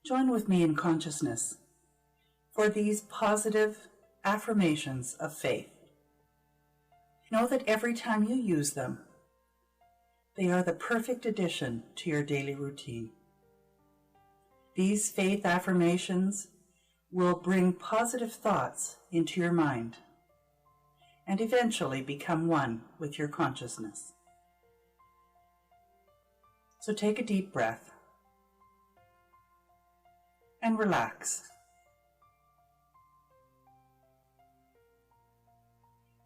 Join with me in consciousness for these positive affirmations of faith. Know that every time you use them, they are the perfect addition to your daily routine. These faith affirmations will bring positive thoughts into your mind and eventually become one with your consciousness. So take a deep breath and relax.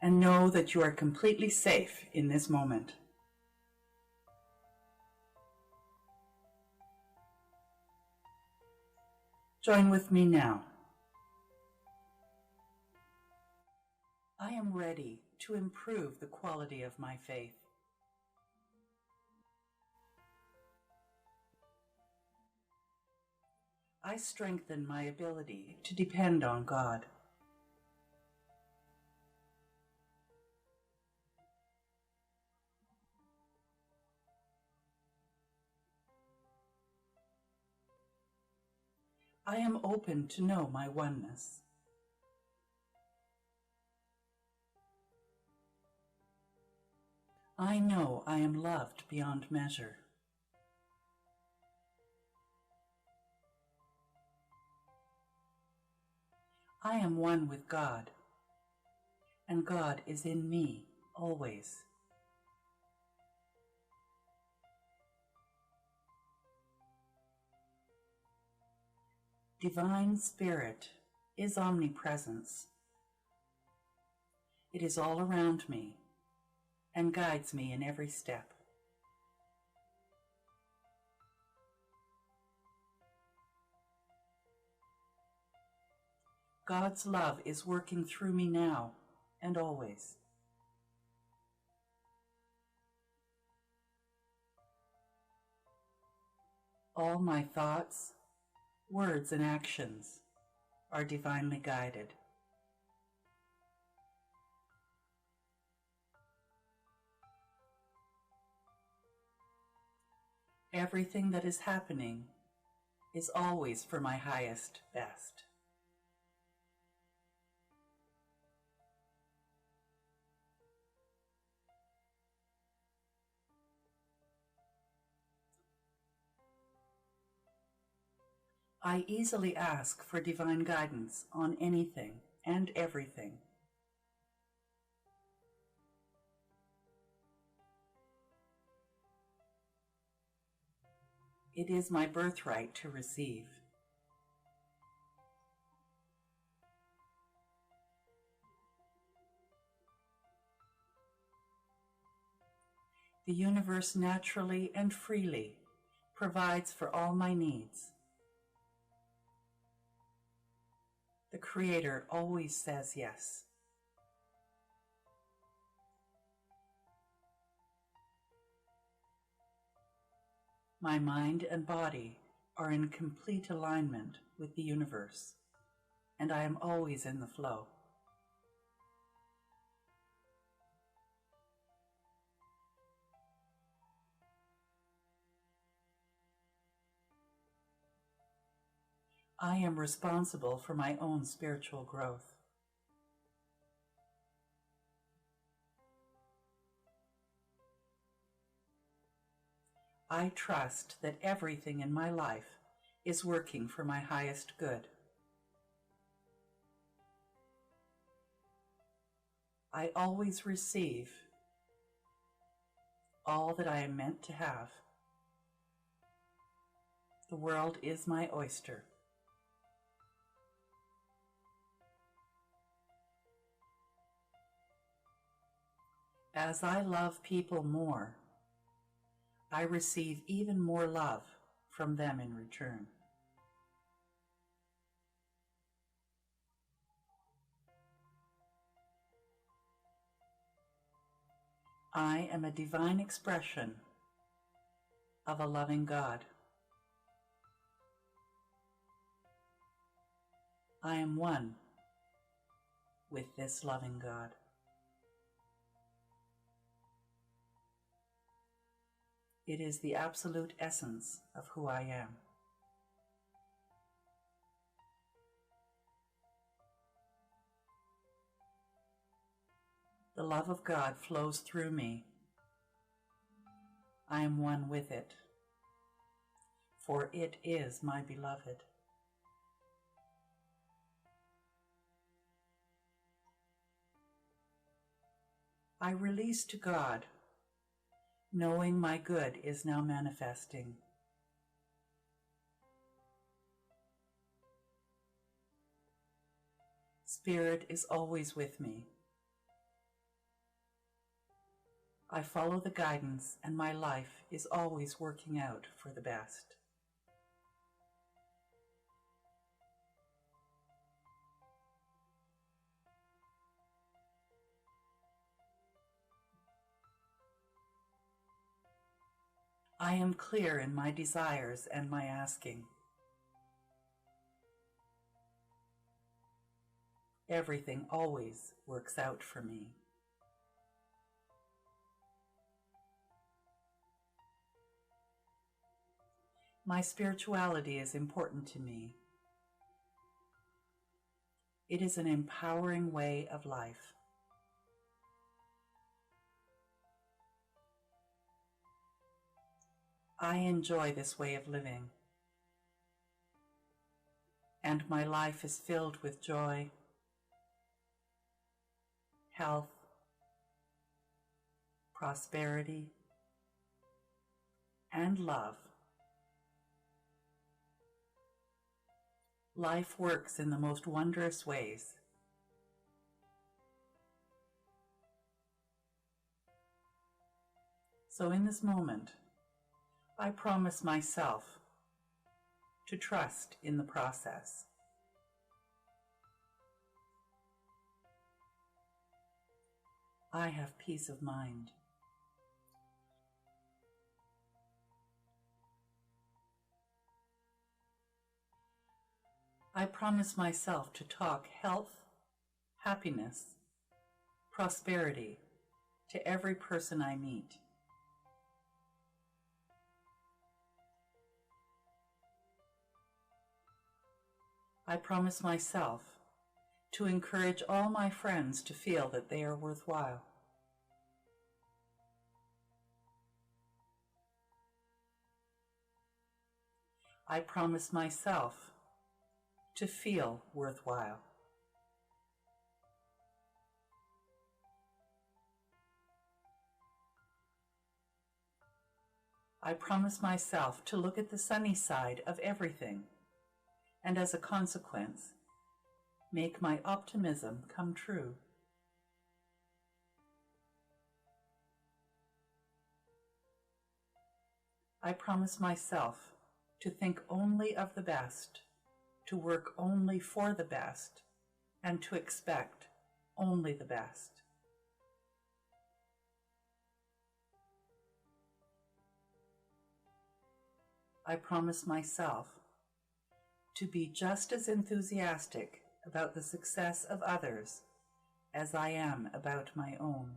And know that you are completely safe in this moment. Join with me now. I am ready to improve the quality of my faith. I strengthen my ability to depend on God. I am open to know my oneness. I know I am loved beyond measure. I am one with God, and God is in me always. Divine Spirit is omnipresence. It is all around me and guides me in every step. God's love is working through me now and always. All my thoughts, words, and actions are divinely guided. Everything that is happening is always for my highest best. I easily ask for divine guidance on anything and everything. It is my birthright to receive. The universe naturally and freely provides for all my needs. The Creator always says yes. My mind and body are in complete alignment with the universe, and I am always in the flow. I am responsible for my own spiritual growth. I trust that everything in my life is working for my highest good. I always receive all that I am meant to have. The world is my oyster. As I love people more, I receive even more love from them in return. I am a divine expression of a loving God. I am one with this loving God. It is the absolute essence of who I am. The love of God flows through me. I am one with it, for it is my beloved. I release to God, knowing my good is now manifesting. Spirit is always with me. I follow the guidance, and my life is always working out for the best. I am clear in my desires and my asking. Everything always works out for me. My spirituality is important to me. It is an empowering way of life. I enjoy this way of living, and my life is filled with joy, health, prosperity, and love. Life works in the most wondrous ways. So in this moment, I promise myself to trust in the process. I have peace of mind. I promise myself to talk health, happiness, prosperity to every person I meet. I promise myself to encourage all my friends to feel that they are worthwhile. I promise myself to feel worthwhile. I promise myself to look at the sunny side of everything, and as a consequence, make my optimism come true. I promise myself to think only of the best, to work only for the best, and to expect only the best. I promise myself to be just as enthusiastic about the success of others as I am about my own.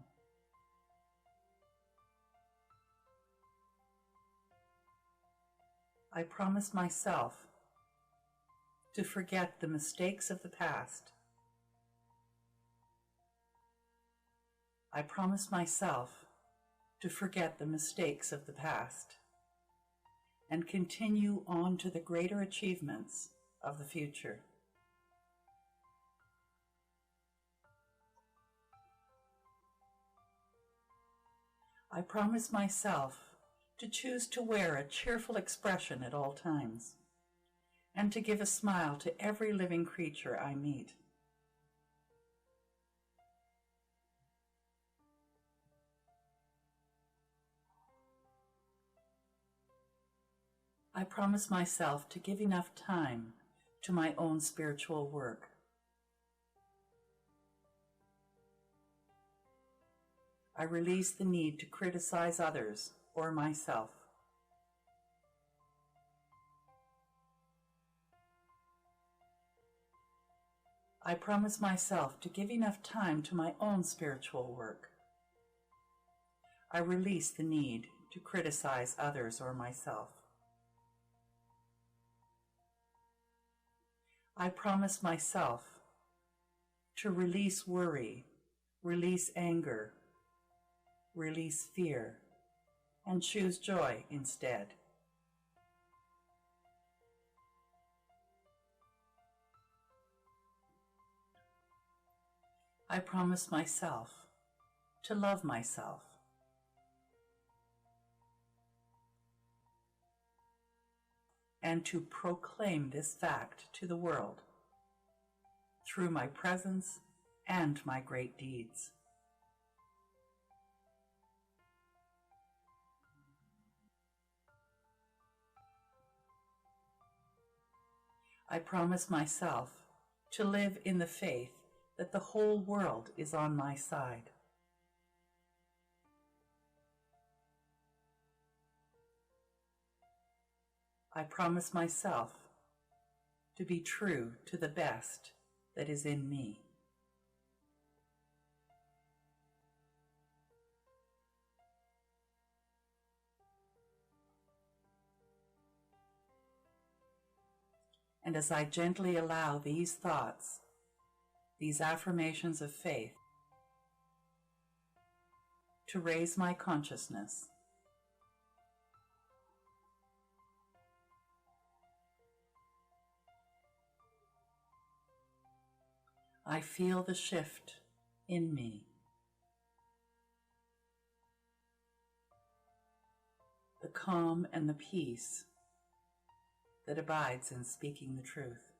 I promise myself to forget the mistakes of the past. I promise myself to forget the mistakes of the past and continue on to the greater achievements of the future. I promise myself to choose to wear a cheerful expression at all times, and to give a smile to every living creature I meet. I promise myself to give enough time to my own spiritual work. I release the need to criticize others or myself. I promise myself to give enough time to my own spiritual work. I release the need to criticize others or myself. I promise myself to release worry Release anger, release fear, and choose joy instead. I promise myself to love myself. And to proclaim this fact to the world through my presence and my great deeds. I promise myself to live in the faith that the whole world is on my side. I promise myself to be true to the best that is in me. And as I gently allow these thoughts, these affirmations of faith, to raise my consciousness, I feel the shift in me. The calm and the peace that abides in speaking the truth.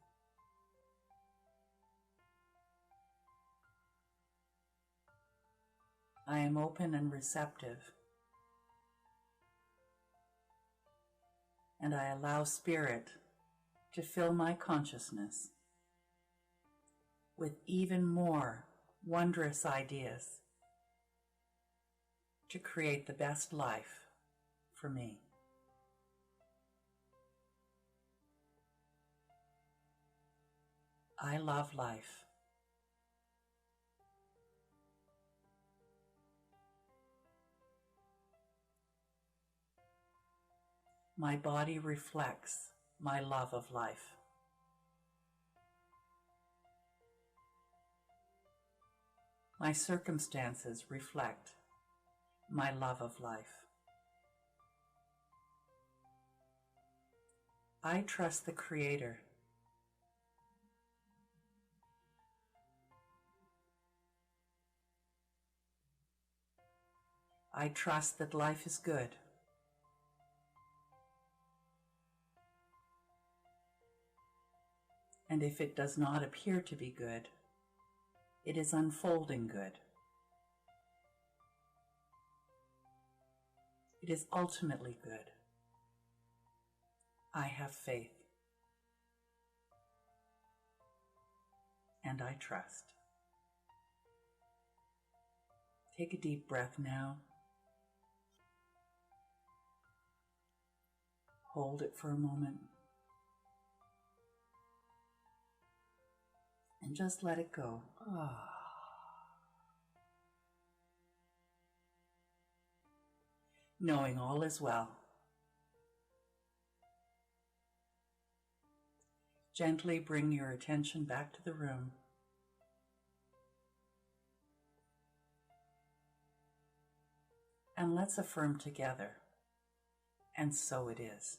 I am open and receptive, and I allow Spirit to fill my consciousness with even more wondrous ideas to create the best life for me. I love life. My body reflects my love of life. My circumstances reflect my love of life. I trust the Creator. I trust that life is good. And if it does not appear to be good, it is unfolding good. It is ultimately good. I have faith. And I trust. Take a deep breath now. Hold it for a moment. And just let it go. Knowing all is well. Gently bring your attention back to the room. And let's affirm together, and so it is.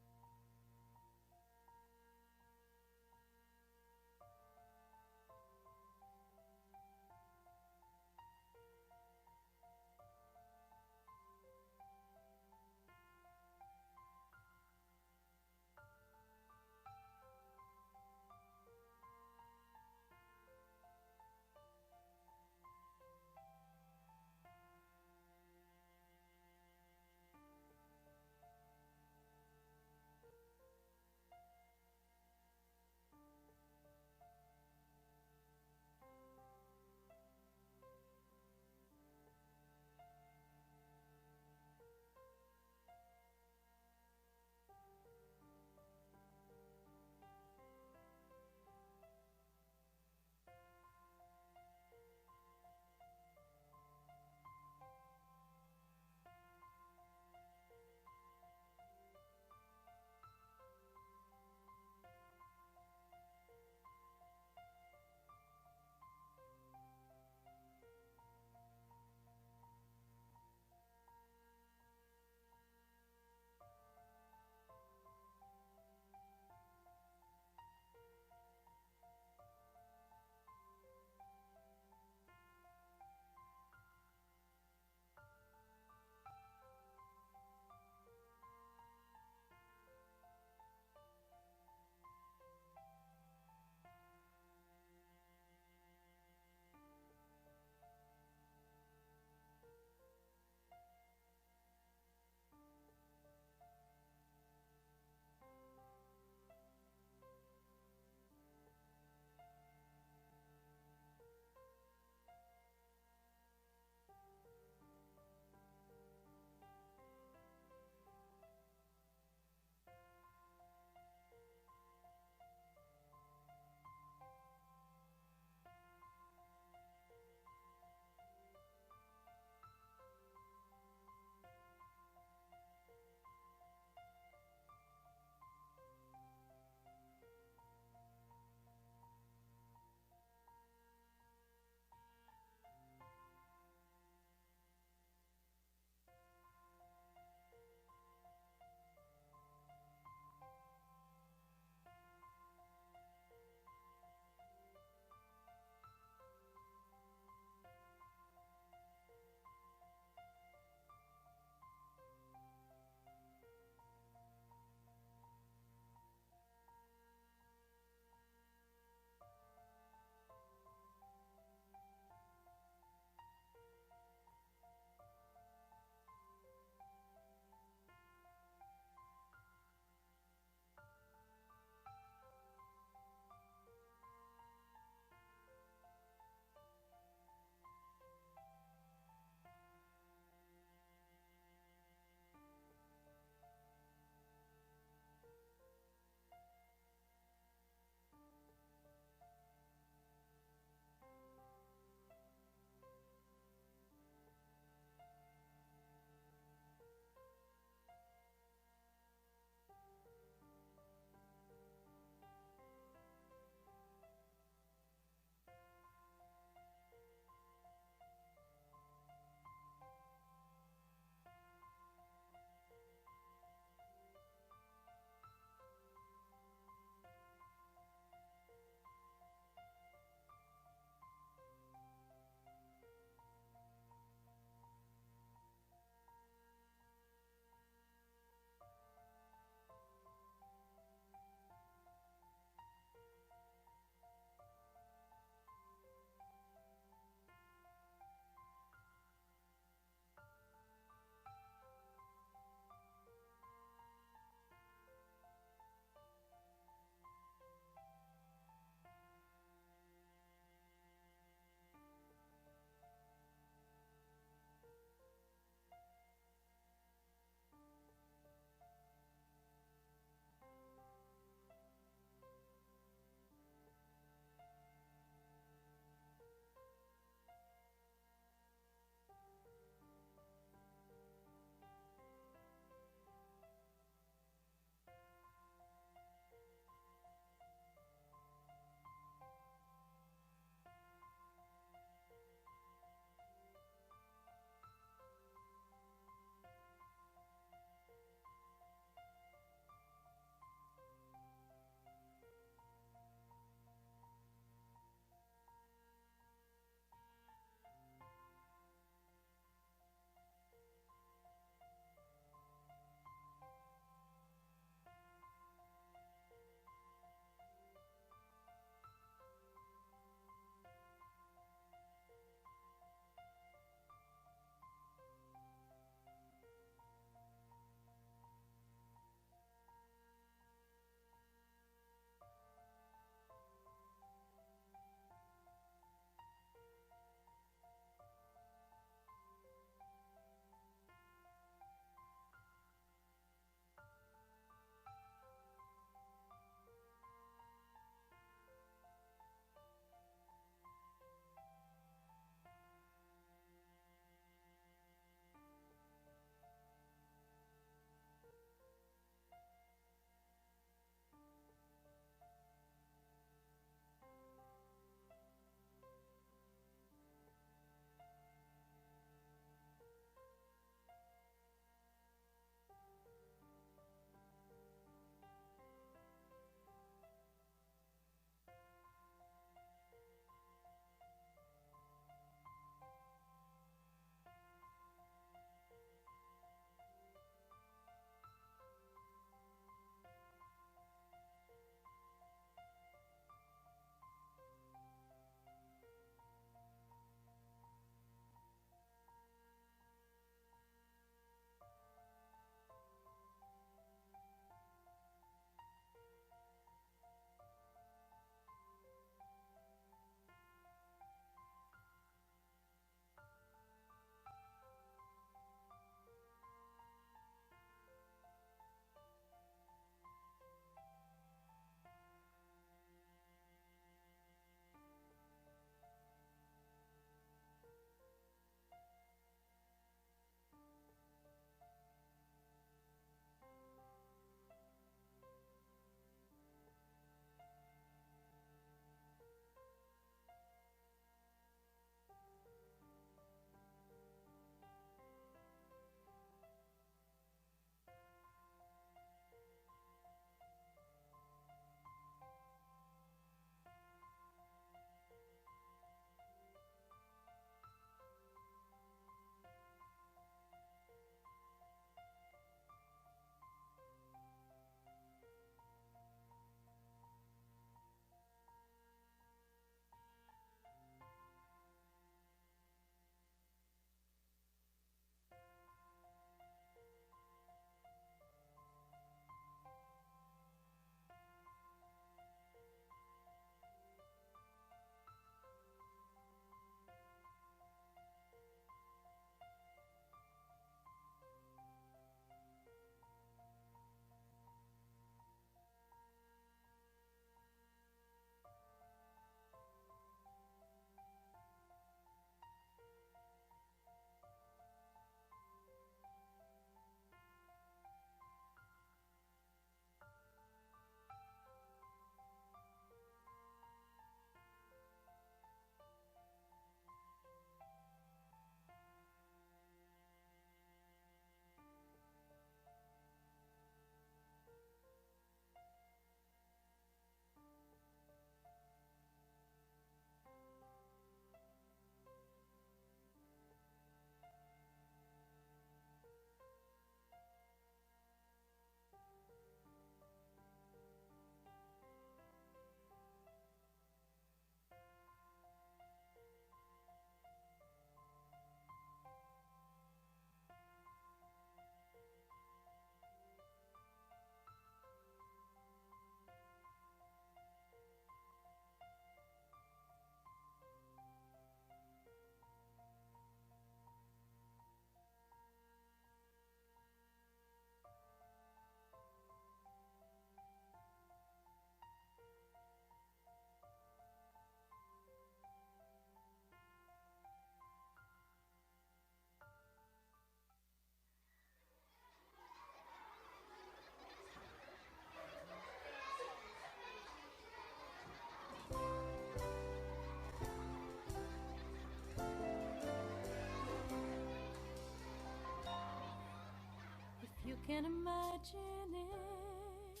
can imagine it,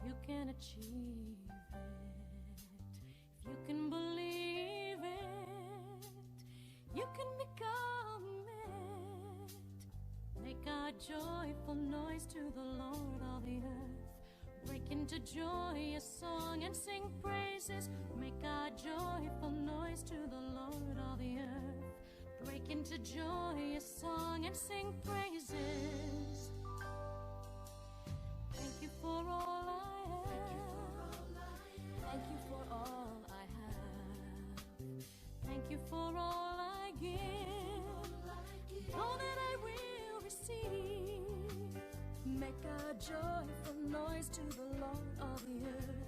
you can achieve it. If you can believe it, you can become it. Make a joyful noise to the Lord, all the earth. Break into joyous song and sing praises. Make a joyful noise to the Lord, all the earth. Break into joyous song and sing praises. Thank you for all I have. Thank you for all I have. Thank you for all I give. All that I will receive. Make a joyful noise to the Lord, all the earth.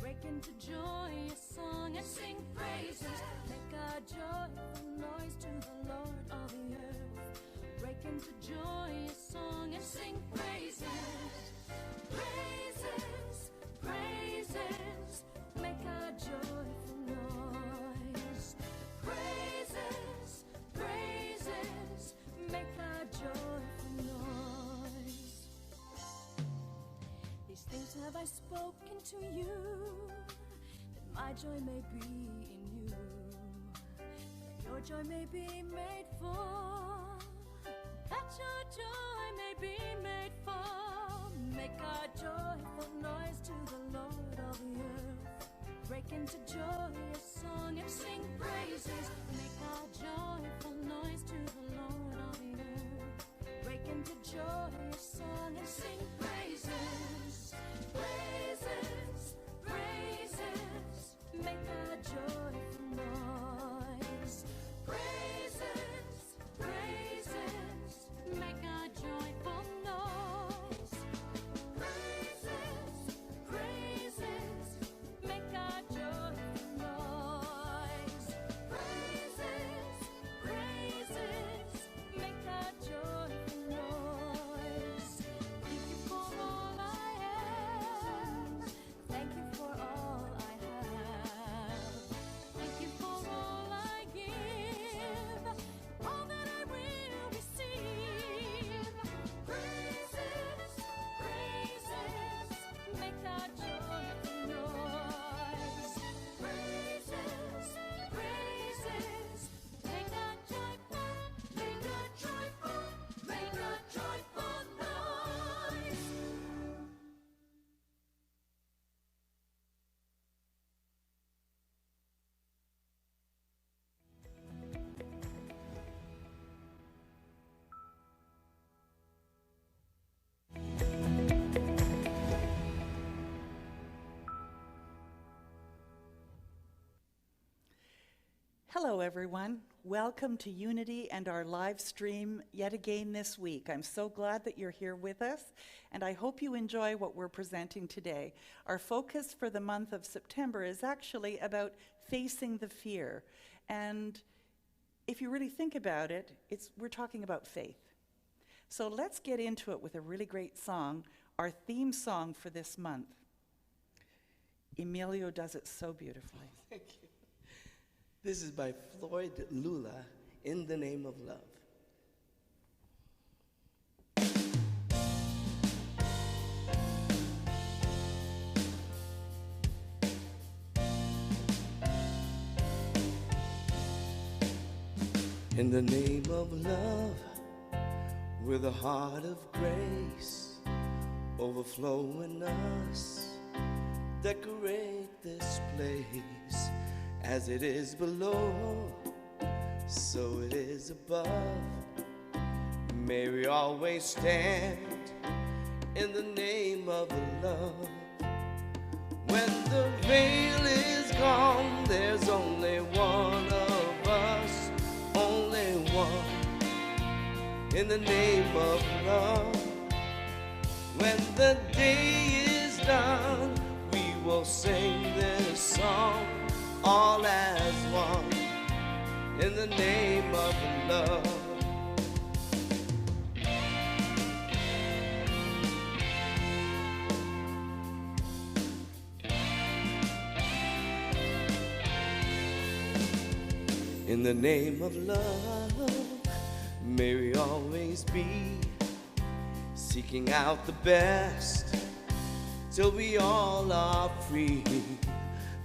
Break into joyous song and sing praises. Make a joyful noise to the Lord, all the earth. Break into joyous song and sing praises. Praises, praises. Make a joyful noise. Praises, praises. Make a joyful noise. These things have I spoken to you, that my joy may be in you, that your joy may be made full, that your joy may be made full. Make a joyful noise to the Lord, all the earth. Break into joyous song and sing praises. Make a joyful noise to the Lord, all the earth. Break into joyous song and sing praises. Praises, praises. Make a joyful noise. Praises, praises. Make a joyful noise. Praises, praises. Make a joyful noise. Praises, praises. Make a joyful noise. Thank you for all I have. Thank you for all I have. Thank you for all I give. All that I will receive. Praises, praises. Make a joyful noise. Praises, praises. Make a joyful, make a joyful, make a joyful noise. Hello, everyone. Welcome to Unity and our live stream yet again this week. I'm so glad that you're here with us, and I hope you enjoy what we're presenting today. Our focus for the month of September is actually about facing the fear. And if you really think about it, we're talking about faith. So let's get into it with a really great song, our theme song for this month. Emilio does it so beautifully. Thank you. This is by Floyd Lula, In the Name of Love. In the name of love, with a heart of grace, overflow in us, decorate this place. As it is below, so it is above. May we always stand in the name of love. When the veil is gone, there's only one of us, only one, in the name of love. When the day is done, we will sing this song all as one, in the name of love. In the name of love, may we always be seeking out the best till we all are free,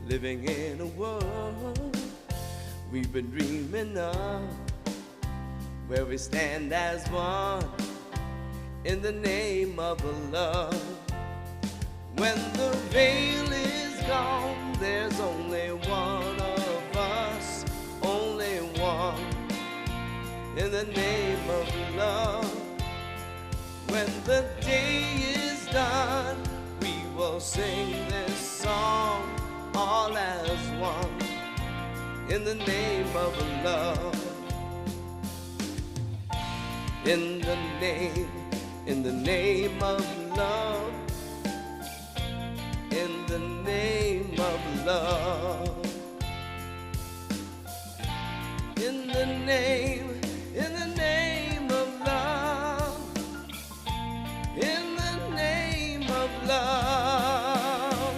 living in a world we've been dreaming of, where we stand as one in the name of love. When the veil is gone, there's only one of us, only one, in the name of love. When the day is done, we will sing this song all as one, in the name of love. In the name of love, in the name of love, in the name of love, in the name of love.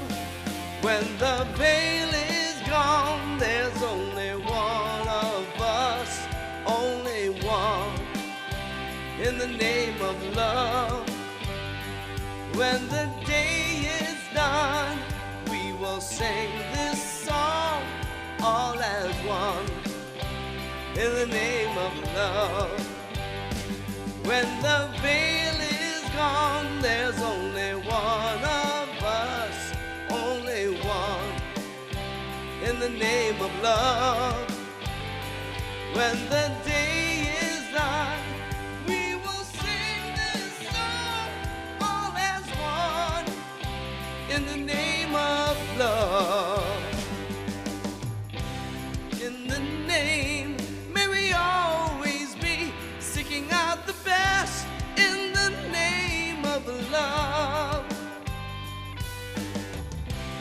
When the veil is gone, there's only one of us, only one, in the name of love. When the day is done, we will sing this song all as one, in the name of love. When the veil is gone, there's only one of us, only one, in the name of love. When the day is done, we will sing this song all as one, in the name of love. In the name, may we always be seeking out the best, in the name of love.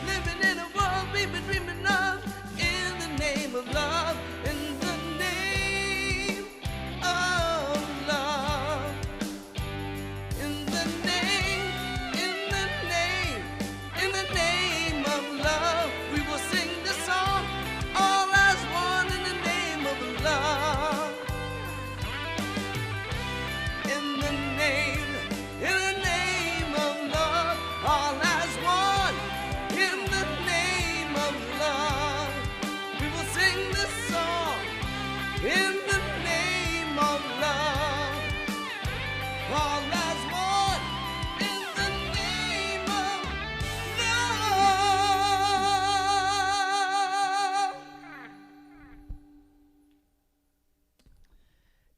Living in a world we've been dreaming of, in the name of love, in the name of love. In the name of love, we will sing this song all as one, in the name of love. In the name of love, all as one, in the name of love. We will sing this song in the name of love, all as one, in the name of love.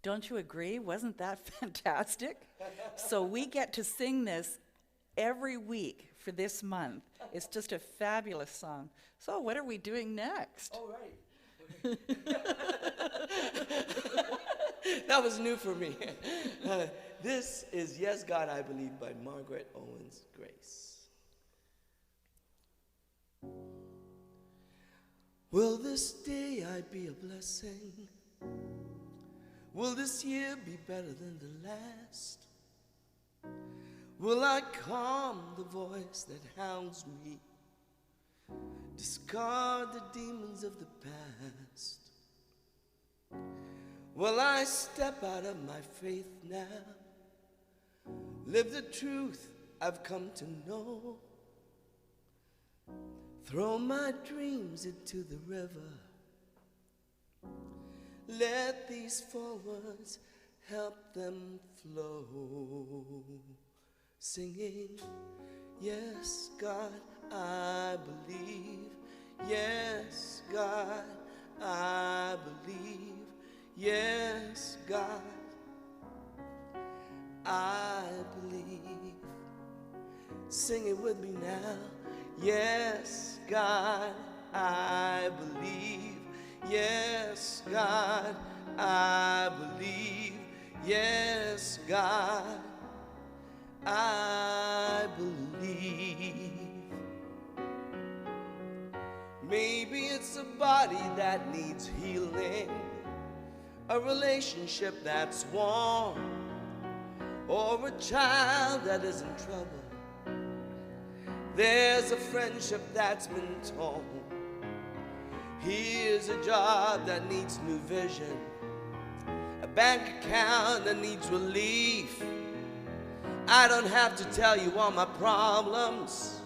Don't you agree? Wasn't that fantastic? So we get to sing this every week for this month. It's just a fabulous song. So what are we doing next? All right. That was new for me. This is Yes, God, I Believe by Margaret Owens Grace. Will this day I be a blessing? Will this year be better than the last? Will I calm the voice that hounds me? Discard the demons of the past? Will I step out of my faith now? Live the truth I've come to know? Throw my dreams into the river. Let these 4 words help them flow. Singing, yes, God, I believe. Yes, God, I believe. Yes, God, I believe. Sing it with me now. Yes, God, I believe. Yes, God, I believe. Yes, God, I believe. Maybe it's a body that needs healing, a relationship that's warm, or a child that is in trouble. There's a friendship that's been torn. Here's a job that needs new vision, a bank account that needs relief, I don't have to tell you all my problems.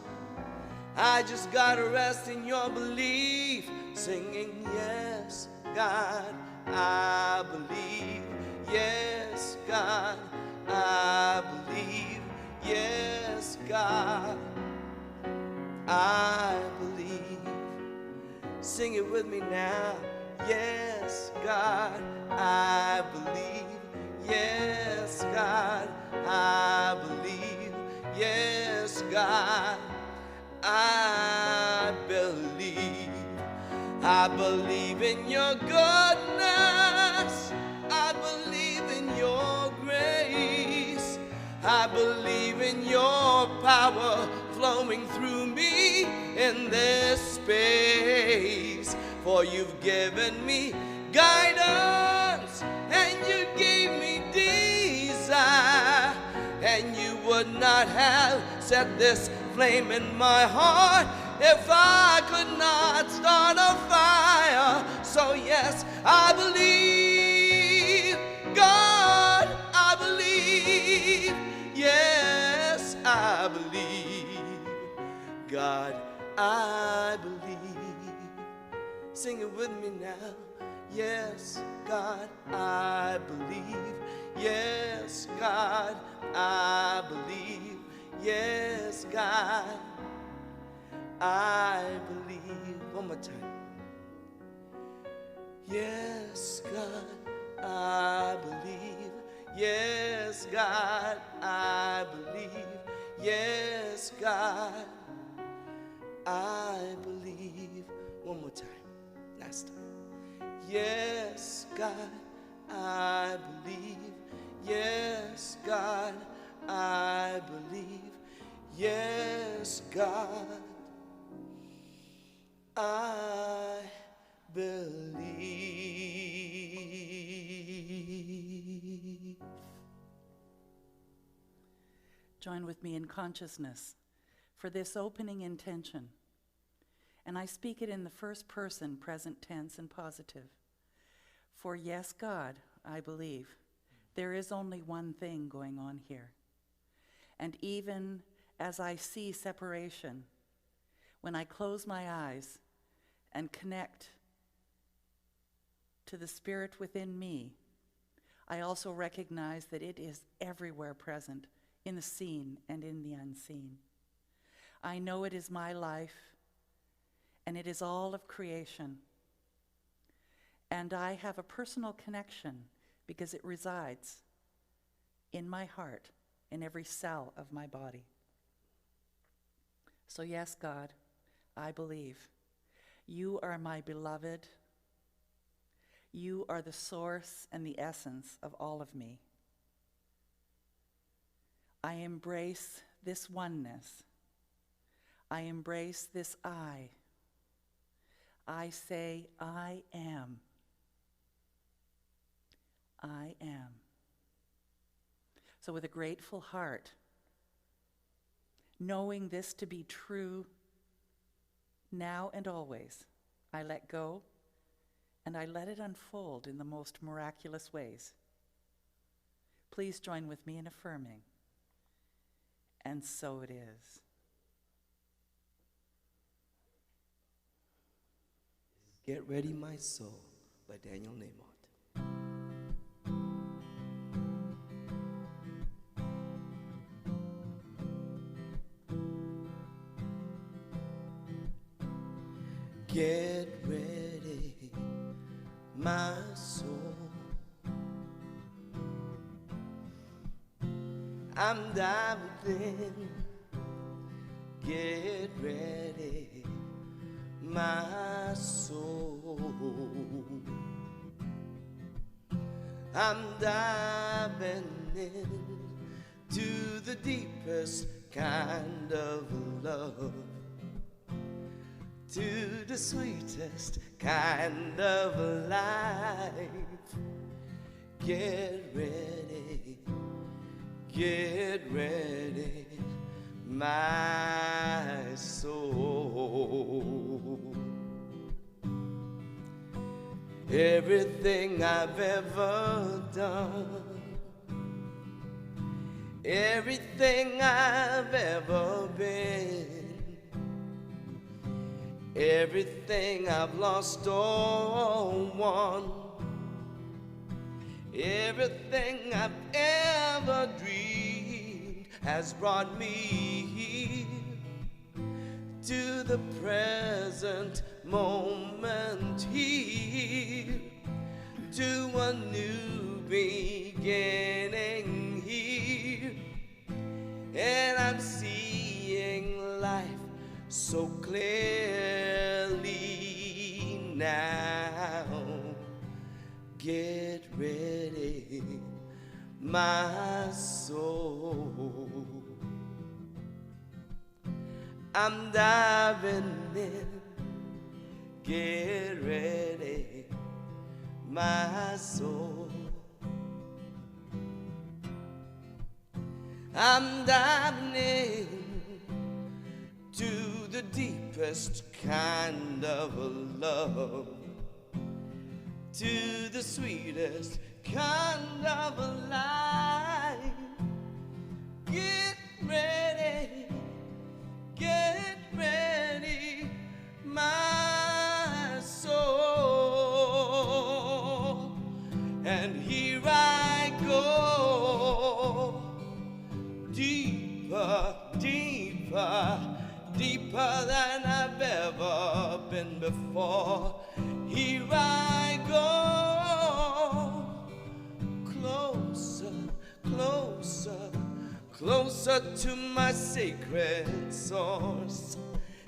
I just gotta rest in your belief, singing, yes, God, I believe. Yes, God, I believe. Yes, God, I believe. Sing it with me now. Yes, God, I believe. Yes, God, I believe. Yes, God, I believe. I believe in your goodness. I believe in your grace. I believe in your power flowing through me in this space. For you've given me guidance and you gave me desire, and you would not have set this flame in my heart if I could not start a fire. So yes, I believe. God, I believe. Yes, I believe. God, I believe. Sing it with me now. Yes, God, I believe. Yes, God, I believe. Yes, God, I believe. One more time. Yes, God, I believe. Yes, God, I believe. Yes, God, I believe. One more time. Last time. Yes, God, I believe. Yes, God, I believe. Yes, God, I believe. Join with me in consciousness for this opening intention. And I speak it in the first person, present tense and positive. For yes, God, I believe. There is only one thing going on here. And even as I see separation, when I close my eyes and connect to the spirit within me, I also recognize that it is everywhere present, in the seen and in the unseen. I know it is my life, and it is all of creation. And I have a personal connection because it resides in my heart, in every cell of my body. So yes, God, I believe. You are my beloved. You are the source and the essence of all of me. I embrace this oneness. I embrace this I. I say, I am. I am. So with a grateful heart, knowing this to be true now and always, I let go and I let it unfold in the most miraculous ways. Please join with me in affirming. And so it is. Get Ready, My Soul by Daniel Namont. Get ready, my soul. I'm diving. Get ready, my soul. I'm diving in to the deepest kind of love, to the sweetest kind of life. Get ready, my soul. Everything I've ever done, everything I've ever been, everything I've lost or won, everything I've ever dreamed has brought me here to the present moment, here to a new beginning here. And I'm seeing life so clearly now. Get ready, my soul. I'm diving in. Get ready, my soul. I'm diving in to the deepest kind of love, to the sweetest kind of life. Get ready, my soul. And here I go, deeper, deeper, deeper than I've ever been before. Here I go, closer, closer, closer to my sacred source.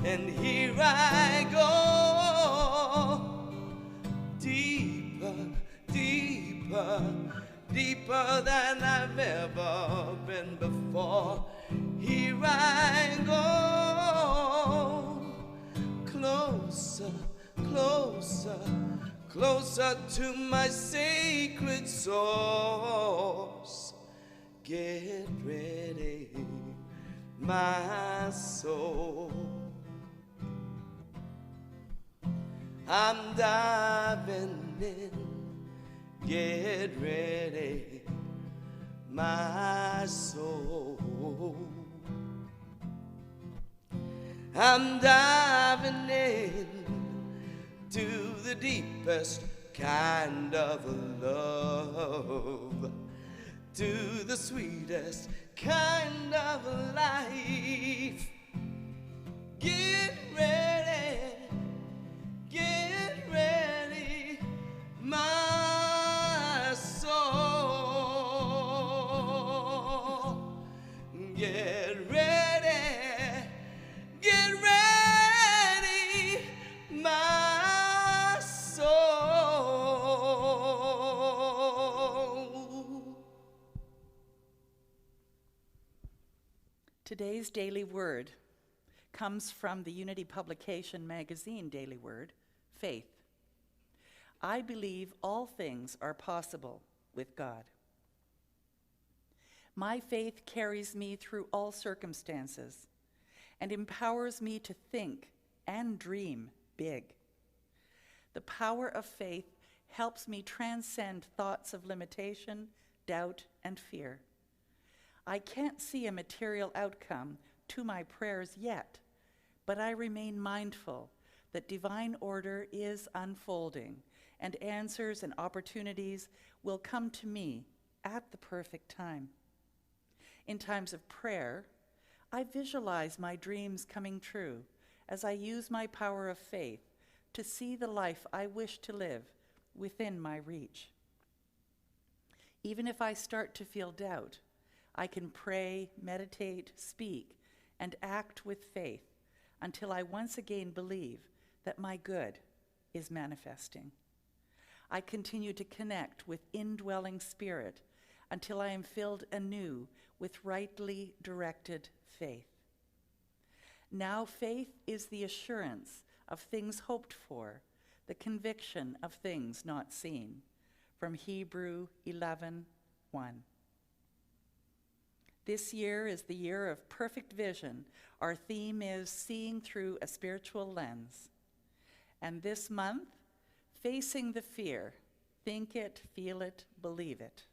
And here I go, deeper, deeper, deeper than I've ever been before. Here I go, closer, closer, closer to my sacred source. Get ready, my soul. I'm diving in. Get ready, my soul. I'm diving in to the deepest kind of love, to the sweetest kind of life. Get ready, my soul. Get ready, my soul. Today's Daily Word comes from the Unity Publication magazine Daily Word, Faith. I believe all things are possible with God. My faith carries me through all circumstances and empowers me to think and dream big. The power of faith helps me transcend thoughts of limitation, doubt, and fear. I can't see a material outcome to my prayers yet, but I remain mindful that divine order is unfolding and answers and opportunities will come to me at the perfect time. In times of prayer, I visualize my dreams coming true as I use my power of faith to see the life I wish to live within my reach. Even if I start to feel doubt, I can pray, meditate, speak, and act with faith until I once again believe that my good is manifesting. I continue to connect with indwelling spirit until I am filled anew with rightly directed faith. Now faith is the assurance of things hoped for, the conviction of things not seen. From Hebrew 11:1. This year is the year of perfect vision. Our theme is seeing through a spiritual lens. And this month, facing the fear, think it, feel it, believe it.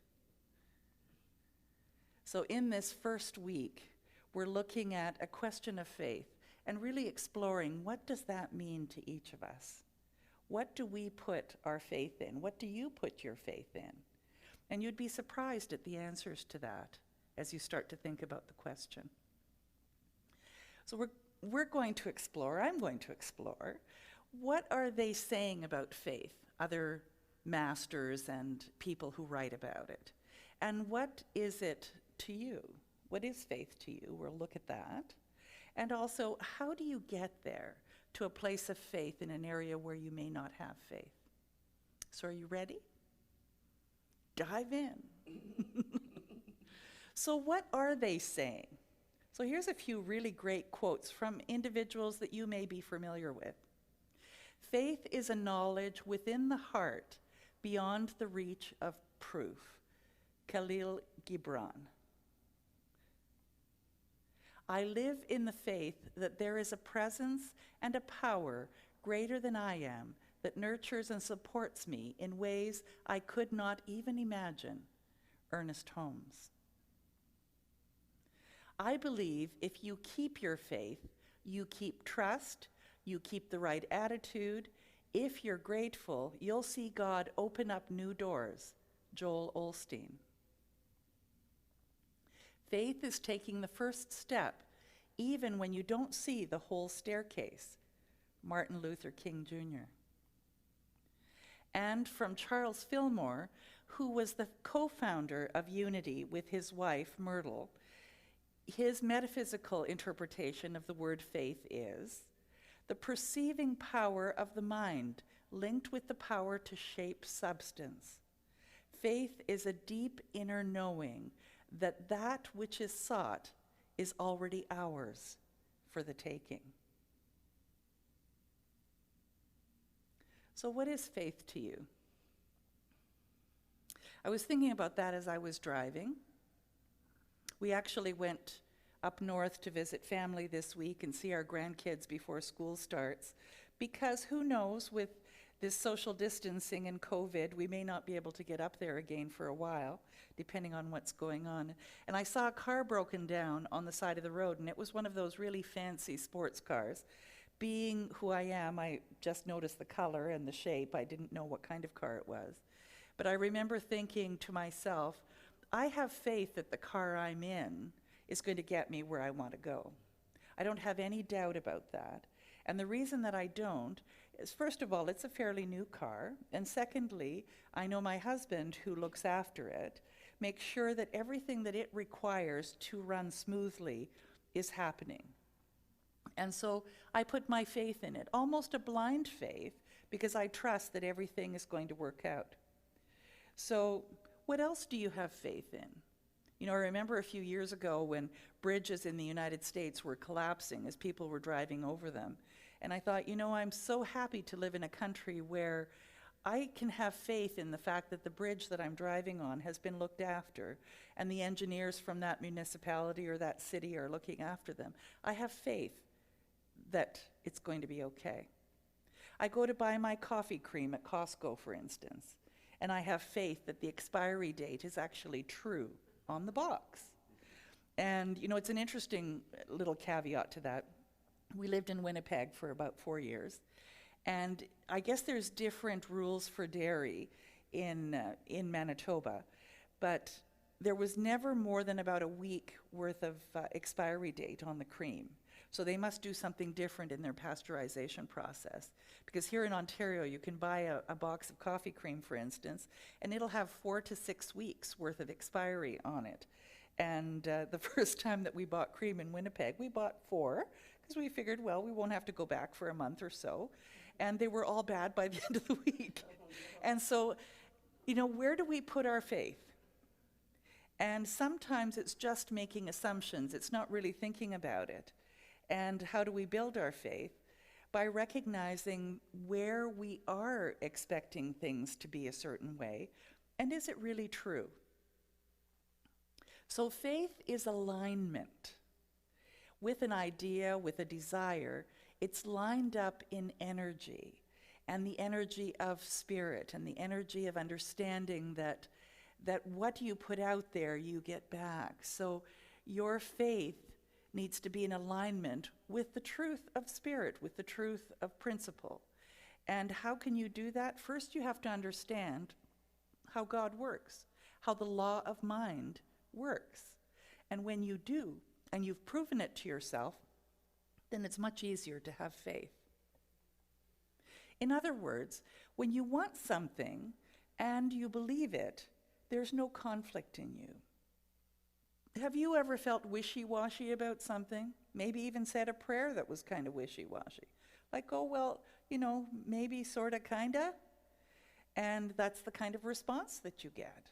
So in this first week, we're looking at a question of faith and really exploring, what does that mean to each of us? What do we put our faith in? What do you put your faith in? And you'd be surprised at the answers to that as you start to think about the question. So we're going to explore, I'm going to explore, what are they saying about faith, other masters and people who write about it? And what is it to you? What is faith to you? We'll look at that. And also, how do you get there to a place of faith in an area where you may not have faith? So are you ready? Dive in. So what are they saying? So here's a few really great quotes from individuals that you may be familiar with. Faith is a knowledge within the heart beyond the reach of proof. Khalil Gibran. I live in the faith that there is a presence and a power greater than I am that nurtures and supports me in ways I could not even imagine. Ernest Holmes. I believe if you keep your faith, you keep trust, you keep the right attitude. If you're grateful, you'll see God open up new doors. Joel Osteen. Faith is taking the first step, even when you don't see the whole staircase. Martin Luther King Jr. And from Charles Fillmore, who was the co-founder of Unity with his wife, Myrtle, his metaphysical interpretation of the word faith is the perceiving power of the mind linked with the power to shape substance. Faith is a deep inner knowing that that which is sought is already ours for the taking. So what is faith to you? I was thinking about that as I was driving. We actually went up north to visit family this week and see our grandkids before school starts, because who knows, with this social distancing and COVID, we may not be able to get up there again for a while, depending on what's going on. And I saw a car broken down on the side of the road, and it was one of those really fancy sports cars. Being who I am, I just noticed the color and the shape. I didn't know what kind of car it was. But I remember thinking to myself, I have faith that the car I'm in is going to get me where I want to go. I don't have any doubt about that. And the reason that I don't is, first of all, it's a fairly new car. And secondly, I know my husband, who looks after it, makes sure that everything that it requires to run smoothly is happening. And so I put my faith in it, almost a blind faith, because I trust that everything is going to work out. So what else do you have faith in? You know, I remember a few years ago when bridges in the United States were collapsing as people were driving over them. And I thought, you know, I'm so happy to live in a country where I can have faith in the fact that the bridge that I'm driving on has been looked after, and the engineers from that municipality or that city are looking after them. I have faith that it's going to be okay. I go to buy my coffee cream at Costco, for instance, and I have faith that the expiry date is actually true on the box. And, you know, it's an interesting little caveat to that. We lived in Winnipeg for about 4 years, and I guess there's different rules for dairy in Manitoba, but there was never more than about a week worth of expiry date on the cream. So they must do something different in their pasteurization process. Because here in Ontario, you can buy a box of coffee cream, for instance, and it'll have 4 to 6 weeks worth of expiry on it. And the first time that we bought cream in Winnipeg, we bought 4, because we figured, well, we won't have to go back for a month or so. And they were all bad by the end of the week. And so, you know, where do we put our faith? And sometimes it's just making assumptions. It's not really thinking about it. And how do we build our faith? By recognizing where we are expecting things to be a certain way, and is it really true? So faith is alignment. With an idea, with a desire, it's lined up in energy, and the energy of spirit, and the energy of understanding that that what you put out there, you get back. So your faith needs to be in alignment with the truth of spirit, with the truth of principle. And how can you do that? First, you have to understand how God works, how the law of mind works. And when you do, and you've proven it to yourself, then it's much easier to have faith. In other words, when you want something and you believe it, there's no conflict in you. Have you ever felt wishy-washy about something? Maybe even said a prayer that was kind of wishy-washy. Like, oh, well, maybe, sort of, kind of. And that's the kind of response that you get.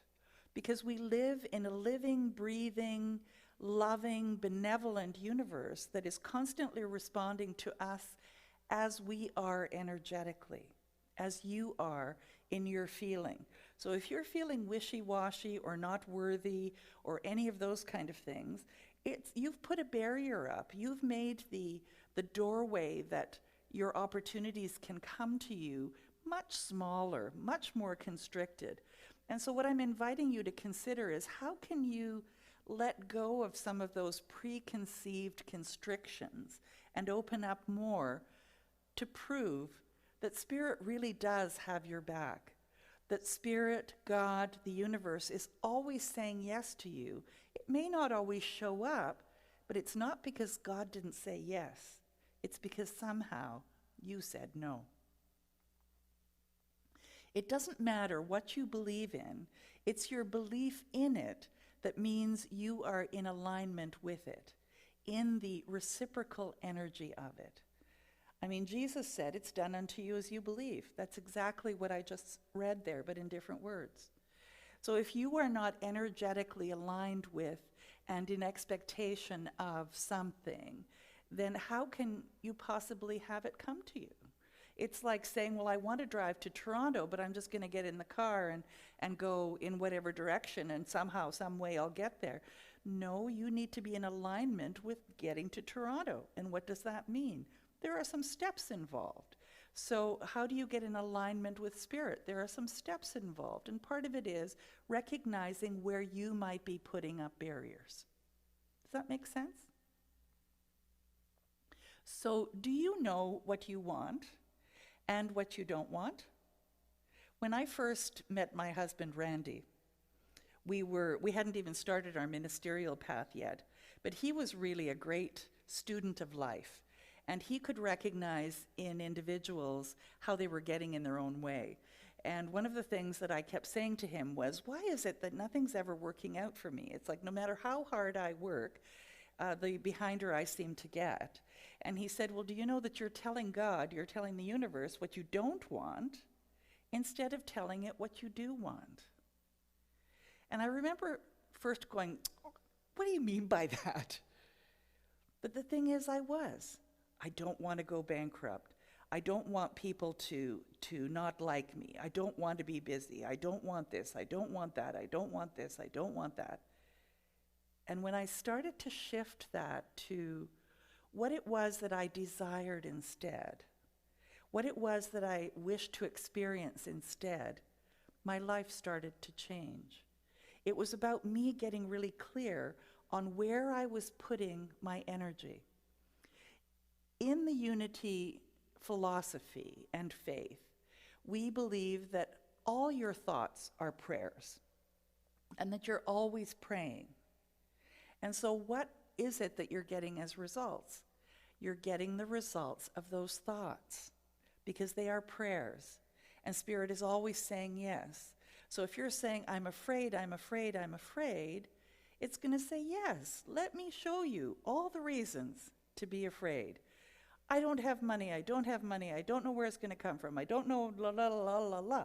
Because we live in a living, breathing, loving, benevolent universe that is constantly responding to us as we are energetically, as you are in your feeling. So if you're feeling wishy-washy or not worthy or any of those kind of things, you've put a barrier up. You've made the doorway that your opportunities can come to you much smaller, much more constricted. And so what I'm inviting you to consider is, how can you let go of some of those preconceived constrictions and open up more to prove that Spirit really does have your back, that Spirit, God, the universe is always saying yes to you. It may not always show up, but it's not because God didn't say yes. It's because somehow you said no. It doesn't matter what you believe in. It's your belief in it that means you are in alignment with it, in the reciprocal energy of it. I mean, Jesus said, it's done unto you as you believe. That's exactly what I just read there, but in different words. So if you are not energetically aligned with and in expectation of something, then how can you possibly have it come to you? It's like saying, well, I want to drive to Toronto, but I'm just going to get in the car and go in whatever direction, and somehow, some way I'll get there. No, you need to be in alignment with getting to Toronto. And what does that mean? There are some steps involved. So how do you get in alignment with Spirit? There are some steps involved, and part of it is recognizing where you might be putting up barriers. Does that make sense? So do you know what you want and what you don't want? When I first met my husband, Randy, we hadn't even started our ministerial path yet, but he was really a great student of life. And he could recognize in individuals how they were getting in their own way. And one of the things that I kept saying to him was, why is it that nothing's ever working out for me? It's like no matter how hard I work, the behinder I seem to get. And he said, well, do you know that you're telling God, you're telling the universe what you don't want, instead of telling it what you do want? And I remember first going, what do you mean by that? But the thing is, I don't want to go bankrupt. I don't want people to not like me. I don't want to be busy. I don't want this. I don't want that. I don't want this. I don't want that. And when I started to shift that to what it was that I desired instead, what it was that I wished to experience instead, my life started to change. It was about me getting really clear on where I was putting my energy. In the unity philosophy and faith, we believe that all your thoughts are prayers and that you're always praying. And so what is it that you're getting as results? You're getting the results of those thoughts because they are prayers, and Spirit is always saying yes. So if you're saying, I'm afraid, I'm afraid, I'm afraid, it's going to say, yes, let me show you all the reasons to be afraid. I don't have money, I don't have money, I don't know where it's going to come from, I don't know, la la la la la.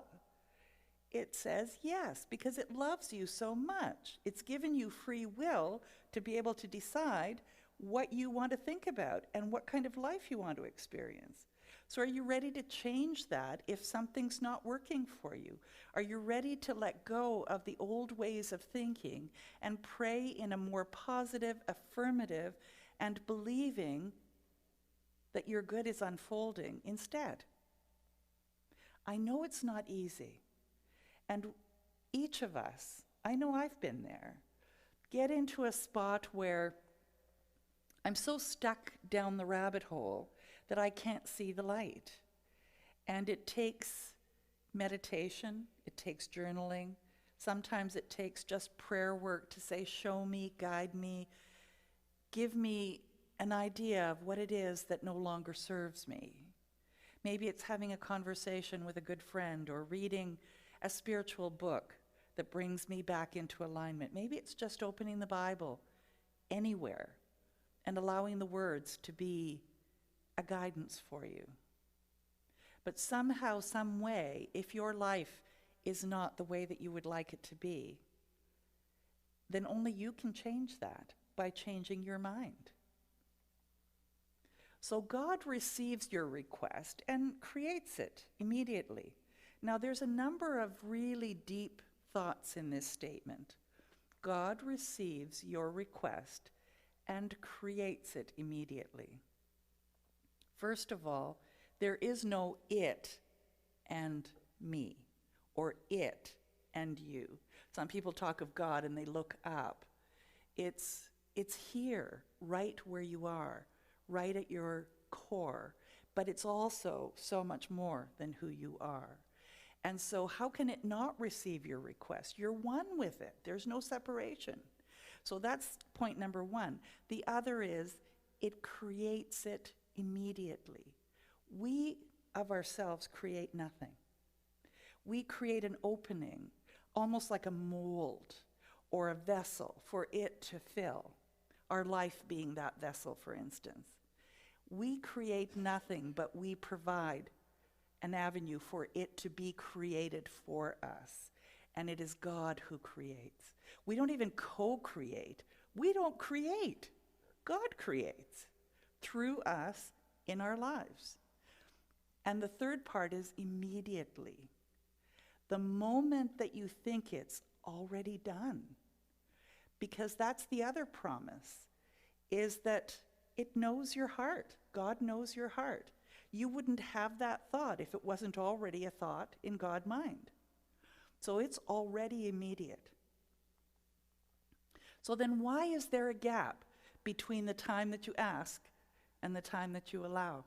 It says yes, because it loves you so much. It's given you free will to be able to decide what you want to think about and what kind of life you want to experience. So are you ready to change that if something's not working for you? Are you ready to let go of the old ways of thinking and pray in a more positive, affirmative, and believing that your good is unfolding instead? I know it's not easy. And each of us I know I've been there. Get into a spot where I'm so stuck down the rabbit hole that I can't see the light. And it takes meditation, it takes journaling. Sometimes it takes just prayer work to say, show me, guide me, give me an idea of what it is that no longer serves me. Maybe it's having a conversation with a good friend or reading a spiritual book that brings me back into alignment. Maybe it's just opening the Bible anywhere and allowing the words to be a guidance for you. But somehow, some way, if your life is not the way that you would like it to be, then only you can change that by changing your mind. So God receives your request and creates it immediately. Now, there's a number of really deep thoughts in this statement. God receives your request and creates it immediately. First of all, there is no it and me, or it and you. Some people talk of God and they look up. It's here, right where you are, right at your core, but it's also so much more than who you are. And so how can it not receive your request? You're one with it. There's no separation. So that's point number one. The other is it creates it immediately. We of ourselves create nothing. We create an opening, almost like a mold or a vessel for it to fill, our life being that vessel, for instance. We create nothing, but we provide an avenue for it to be created for us. And it is God who creates. We don't even co-create. We don't create. God creates through us in our lives. And the third part is immediately. The moment that you think it's already done. Because that's the other promise, is that it knows your heart. God knows your heart. You wouldn't have that thought if it wasn't already a thought in God's mind. So it's already immediate. So then why is there a gap between the time that you ask and the time that you allow?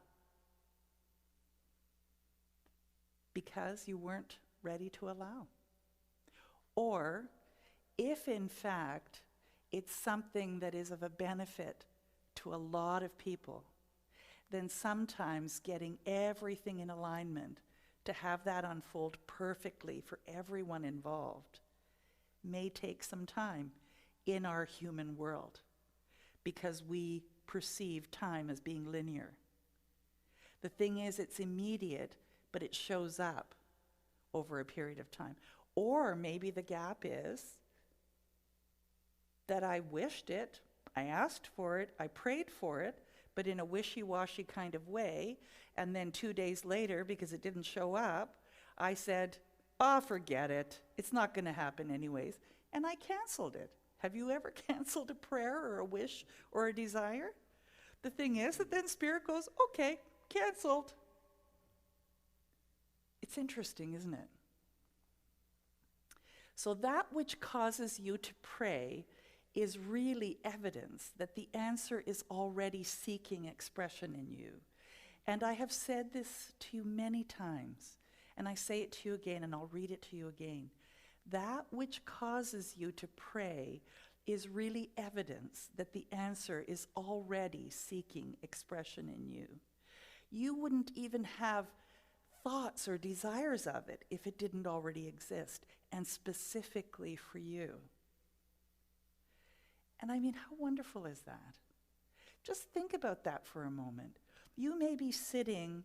Because you weren't ready to allow. Or if in fact it's something that is of a benefit to a lot of people, then sometimes getting everything in alignment to have that unfold perfectly for everyone involved may take some time in our human world because we perceive time as being linear. The thing is, it's immediate, but it shows up over a period of time. Or maybe the gap is that I wished it, I asked for it, I prayed for it, but in a wishy-washy kind of way, and then 2 days later, because it didn't show up, I said, forget it, it's not going to happen anyways, and I canceled it. Have you ever canceled a prayer or a wish or a desire? The thing is that then Spirit goes, okay, canceled. It's interesting, isn't it? So that which causes you to pray is really evidence that the answer is already seeking expression in you. And I have said this to you many times, and I say it to you again, and I'll read it to you again. That which causes you to pray is really evidence that the answer is already seeking expression in you. You wouldn't even have thoughts or desires of it if it didn't already exist, and specifically for you. And I mean, how wonderful is that? Just think about that for a moment. You may be sitting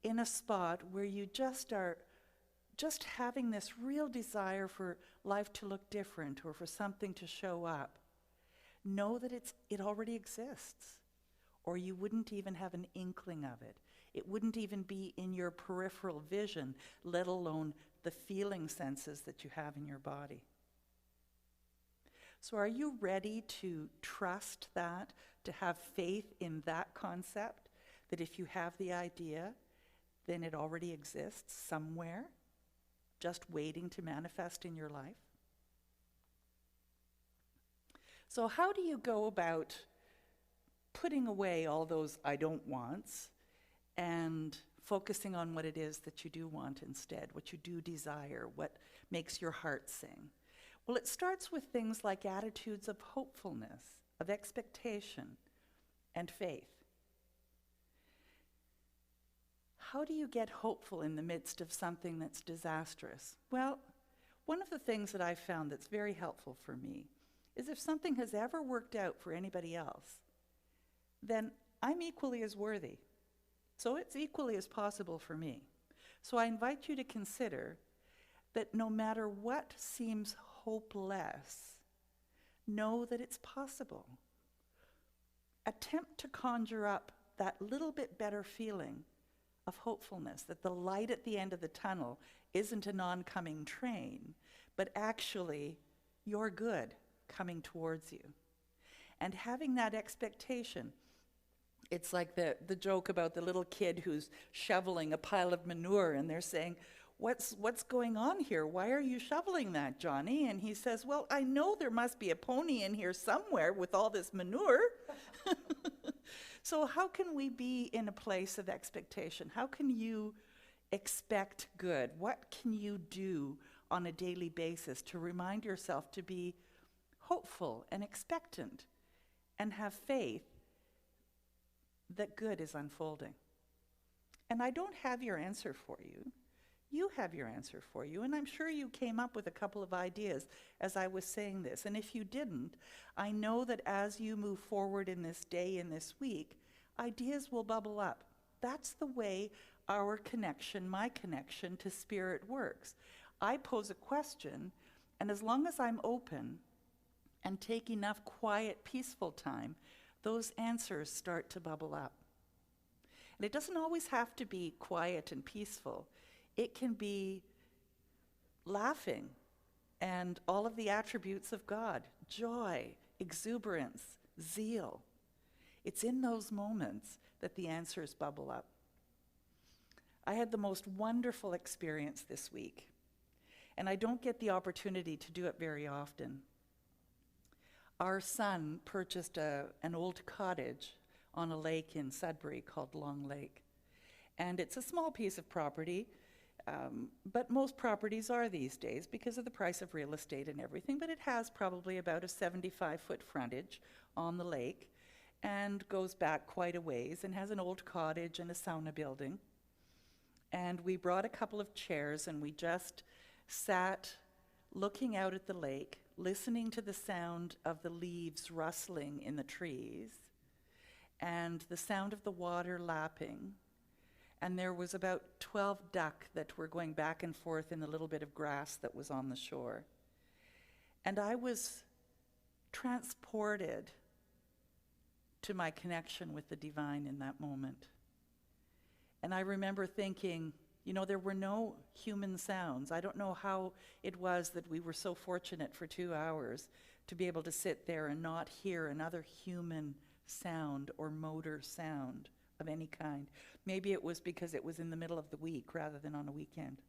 in a spot where you just are just having this real desire for life to look different or for something to show up. Know that it already exists, or you wouldn't even have an inkling of it. It wouldn't even be in your peripheral vision, let alone the feeling senses that you have in your body. So are you ready to trust that, to have faith in that concept, that if you have the idea, then it already exists somewhere, just waiting to manifest in your life? So how do you go about putting away all those I don't wants and focusing on what it is that you do want instead, what you do desire, what makes your heart sing? Well, it starts with things like attitudes of hopefulness, of expectation, and faith. How do you get hopeful in the midst of something that's disastrous? Well, one of the things that I've found that's very helpful for me is if something has ever worked out for anybody else, then I'm equally as worthy. So it's equally as possible for me. So I invite you to consider that no matter what seems hopeless, know that it's possible. Attempt to conjure up that little bit better feeling of hopefulness, that the light at the end of the tunnel isn't an oncoming train, but actually you're good coming towards you. And having that expectation, it's like the joke about the little kid who's shoveling a pile of manure and they're saying, what's going on here? Why are you shoveling that, Johnny? And he says, well, I know there must be a pony in here somewhere with all this manure. So how can we be in a place of expectation? How can you expect good? What can you do on a daily basis to remind yourself to be hopeful and expectant and have faith that good is unfolding? And I don't have your answer for you. You have your answer for you, and I'm sure you came up with a couple of ideas as I was saying this. And if you didn't, I know that as you move forward in this day, in this week, ideas will bubble up. That's the way our connection, my connection to Spirit works. I pose a question, and as long as I'm open and take enough quiet, peaceful time, those answers start to bubble up. And it doesn't always have to be quiet and peaceful. It can be laughing and all of the attributes of God, joy, exuberance, zeal. It's in those moments that the answers bubble up. I had the most wonderful experience this week, and I don't get the opportunity to do it very often. Our son purchased an old cottage on a lake in Sudbury called Long Lake. And it's a small piece of property, but most properties are these days because of the price of real estate and everything, but it has probably about a 75-foot frontage on the lake and goes back quite a ways and has an old cottage and a sauna building. And we brought a couple of chairs and we just sat looking out at the lake, listening to the sound of the leaves rustling in the trees and the sound of the water lapping. And there was about 12 duck that were going back and forth in the little bit of grass that was on the shore. And I was transported to my connection with the divine in that moment. And I remember thinking, you know, there were no human sounds. I don't know how it was that we were so fortunate for 2 hours to be able to sit there and not hear another human sound or motor sound of any kind. Maybe it was because it was in the middle of the week rather than on a weekend.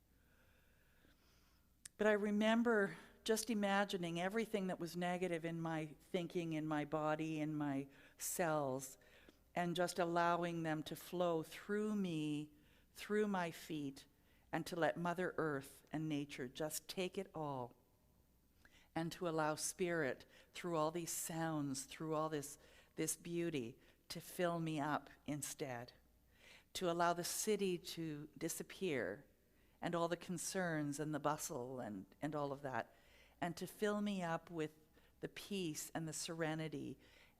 But I remember just imagining everything that was negative in my thinking, in my body, in my cells, and just allowing them to flow through me, through my feet, and to let Mother Earth and nature just take it all, and to allow Spirit, through all these sounds, through all this beauty, to fill me up instead, to allow the city to disappear and all the concerns and the bustle and all of that, and to fill me up with the peace and the serenity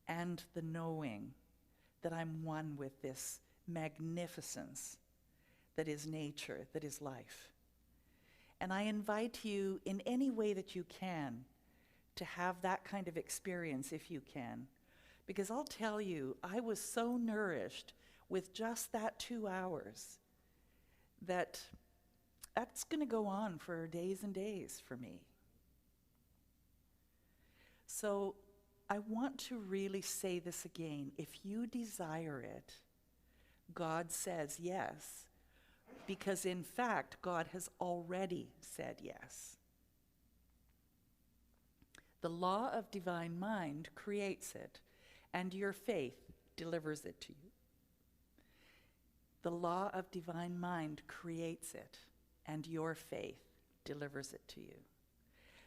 and the knowing that I'm one with this magnificence that is nature, that is life. And I invite you in any way that you can to have that kind of experience if you can. Because I'll tell you, I was so nourished with just that 2 hours that that's going to go on for days and days for me. So I want to really say this again. If you desire it, God says yes, because in fact, God has already said yes. The law of divine mind creates it, and your faith delivers it to you. The law of divine mind creates it, and your faith delivers it to you.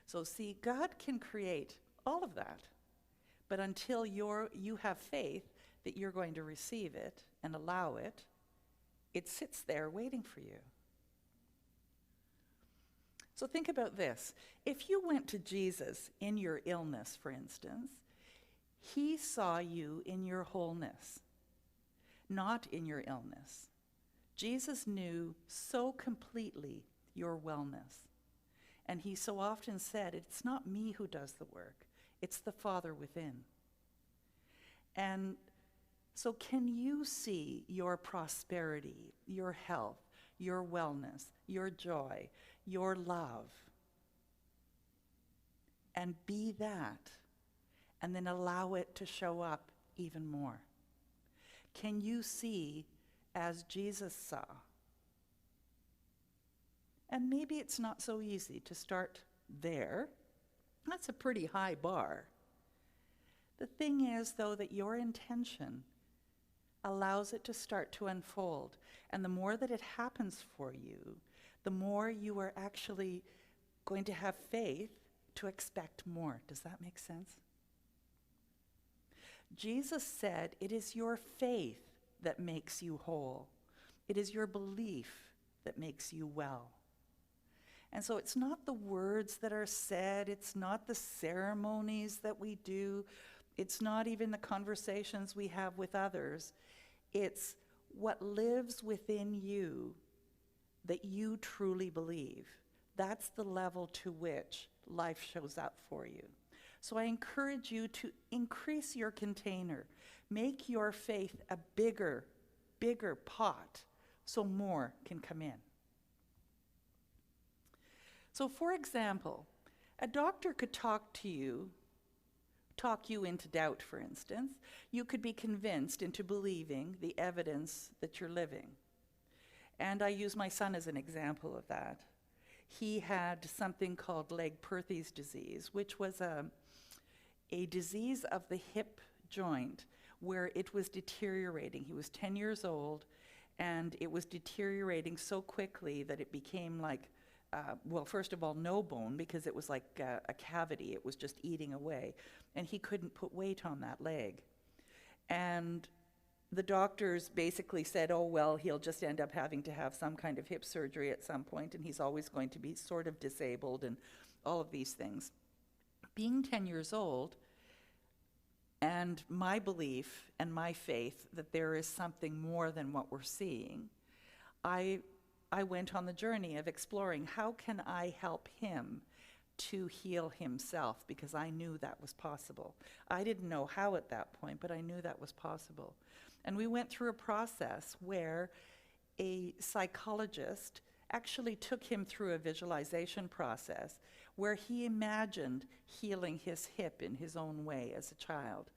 So see, God can create all of that, but until you have faith that you're going to receive it and allow it, it sits there waiting for you. So think about this. If you went to Jesus in your illness, for instance, he saw you in your wholeness, not in your illness. Jesus knew so completely your wellness. And he so often said, it's not me who does the work, it's the Father within. And so can you see your prosperity, your health, your wellness, your joy, your love, and be that, and then allow it to show up even more? Can you see as Jesus saw? And maybe it's not so easy to start there. That's a pretty high bar. The thing is, though, that your intention allows it to start to unfold. And the more that it happens for you, the more you are actually going to have faith to expect more. Does that make sense? Jesus said, it is your faith that makes you whole. It is your belief that makes you well. And so it's not the words that are said, it's not the ceremonies that we do, it's not even the conversations we have with others. It's what lives within you that you truly believe. That's the level to which life shows up for you. So I encourage you to increase your container. Make your faith a bigger pot so more can come in. So for example, a doctor could talk you into doubt, for instance. You could be convinced into believing the evidence that you're living. And I use my son as an example of that. He had something called Legg-Perthes disease, which was a disease of the hip joint where it was deteriorating. He was 10 years old, and it was deteriorating so quickly that it became like, well, first of all, no bone, because it was like a cavity. It was just eating away. And he couldn't put weight on that leg. And the doctors basically said, oh, well, he'll just end up having to have some kind of hip surgery at some point, and he's always going to be sort of disabled and all of these things. Being 10 years old, and my belief and my faith that there is something more than what we're seeing, I went on the journey of exploring how can I help him to heal himself, because I knew that was possible. I didn't know how at that point, but I knew that was possible. And we went through a process where a psychologist actually took him through a visualization process where he imagined healing his hip in his own way as a child,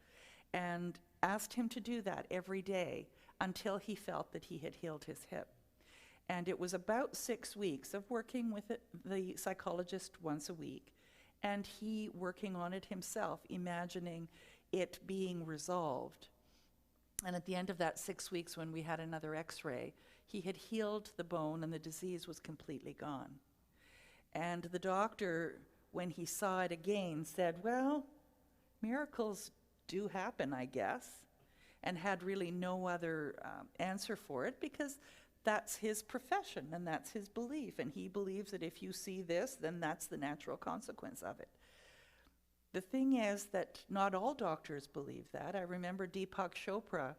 and asked him to do that every day until he felt that he had healed his hip. And it was about 6 weeks of working with the psychologist once a week, and he working on it himself, imagining it being resolved. And at the end of that 6 weeks, when we had another x-ray, he had healed the bone and the disease was completely gone. And the doctor, when he saw it again, said, well, miracles do happen, I guess, and had really no other answer for it, because that's his profession and that's his belief. And he believes that if you see this, then that's the natural consequence of it. The thing is that not all doctors believe that. I remember Deepak Chopra,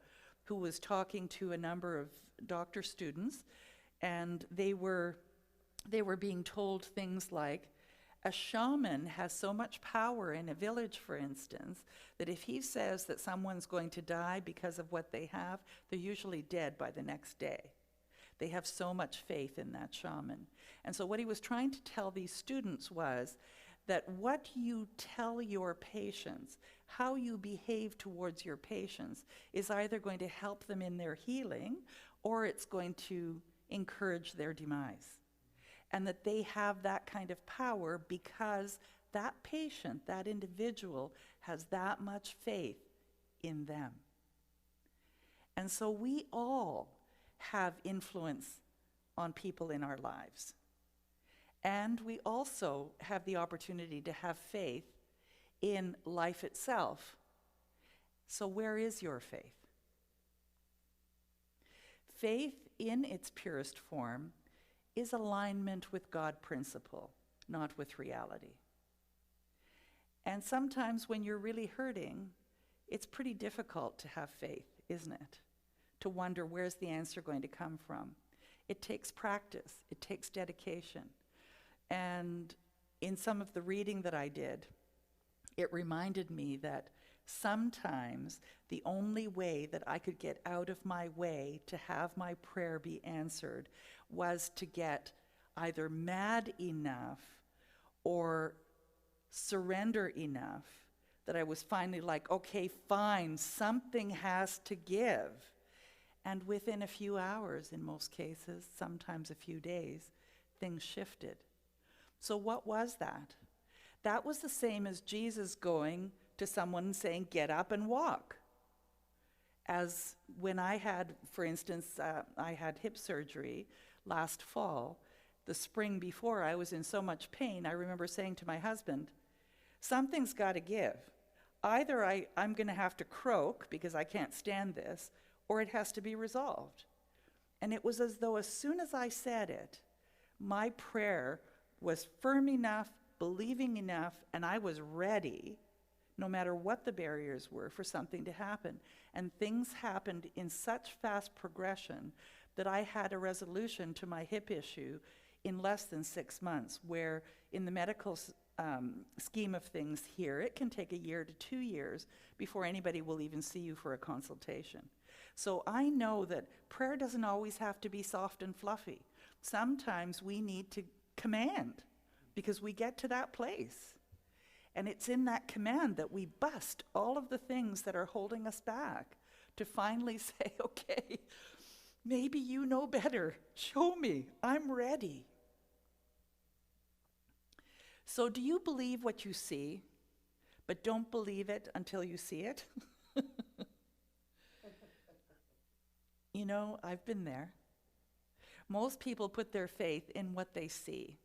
who was talking to a number of doctor students, and they were being told things like, a shaman has so much power in a village, for instance, that if he says that someone's going to die because of what they have, they're usually dead by the next day. They have so much faith in that shaman. And so what he was trying to tell these students was that what you tell your patients, how you behave towards your patients, is either going to help them in their healing or it's going to encourage their demise. And that they have that kind of power because that patient, that individual, has that much faith in them. And so we all have influence on people in our lives. And we also have the opportunity to have faith in life itself. So where is your faith? Faith in its purest form is alignment with God principle, not with reality. And sometimes when you're really hurting, it's pretty difficult to have faith, isn't it? To wonder, where's the answer going to come from? It takes practice, it takes dedication. And in some of the reading that I did, it reminded me that sometimes the only way that I could get out of my way to have my prayer be answered was to get either mad enough or surrender enough that I was finally like, okay, fine, something has to give. And within a few hours, in most cases, sometimes a few days, things shifted. So what was that? That was the same as Jesus going to someone and saying, get up and walk. As when I had, for instance, I had hip surgery last fall. The spring before, I was in so much pain, I remember saying to my husband, something's got to give. Either I'm going to have to croak because I can't stand this, or it has to be resolved. And it was as though as soon as I said it, my prayer was firm enough, believing enough, and I was ready, no matter what the barriers were, for something to happen. And things happened in such fast progression that I had a resolution to my hip issue in less than 6 months, where in the medical scheme of things here, it can take 1 year to 2 years before anybody will even see you for a consultation. So I know that prayer doesn't always have to be soft and fluffy. Sometimes we need to command because we get to that place. And it's in that command that we bust all of the things that are holding us back to finally say, okay, maybe you know better. Show me. I'm ready. So do you believe what you see, but don't believe it until you see it? You know, I've been there. Most people put their faith in what they see.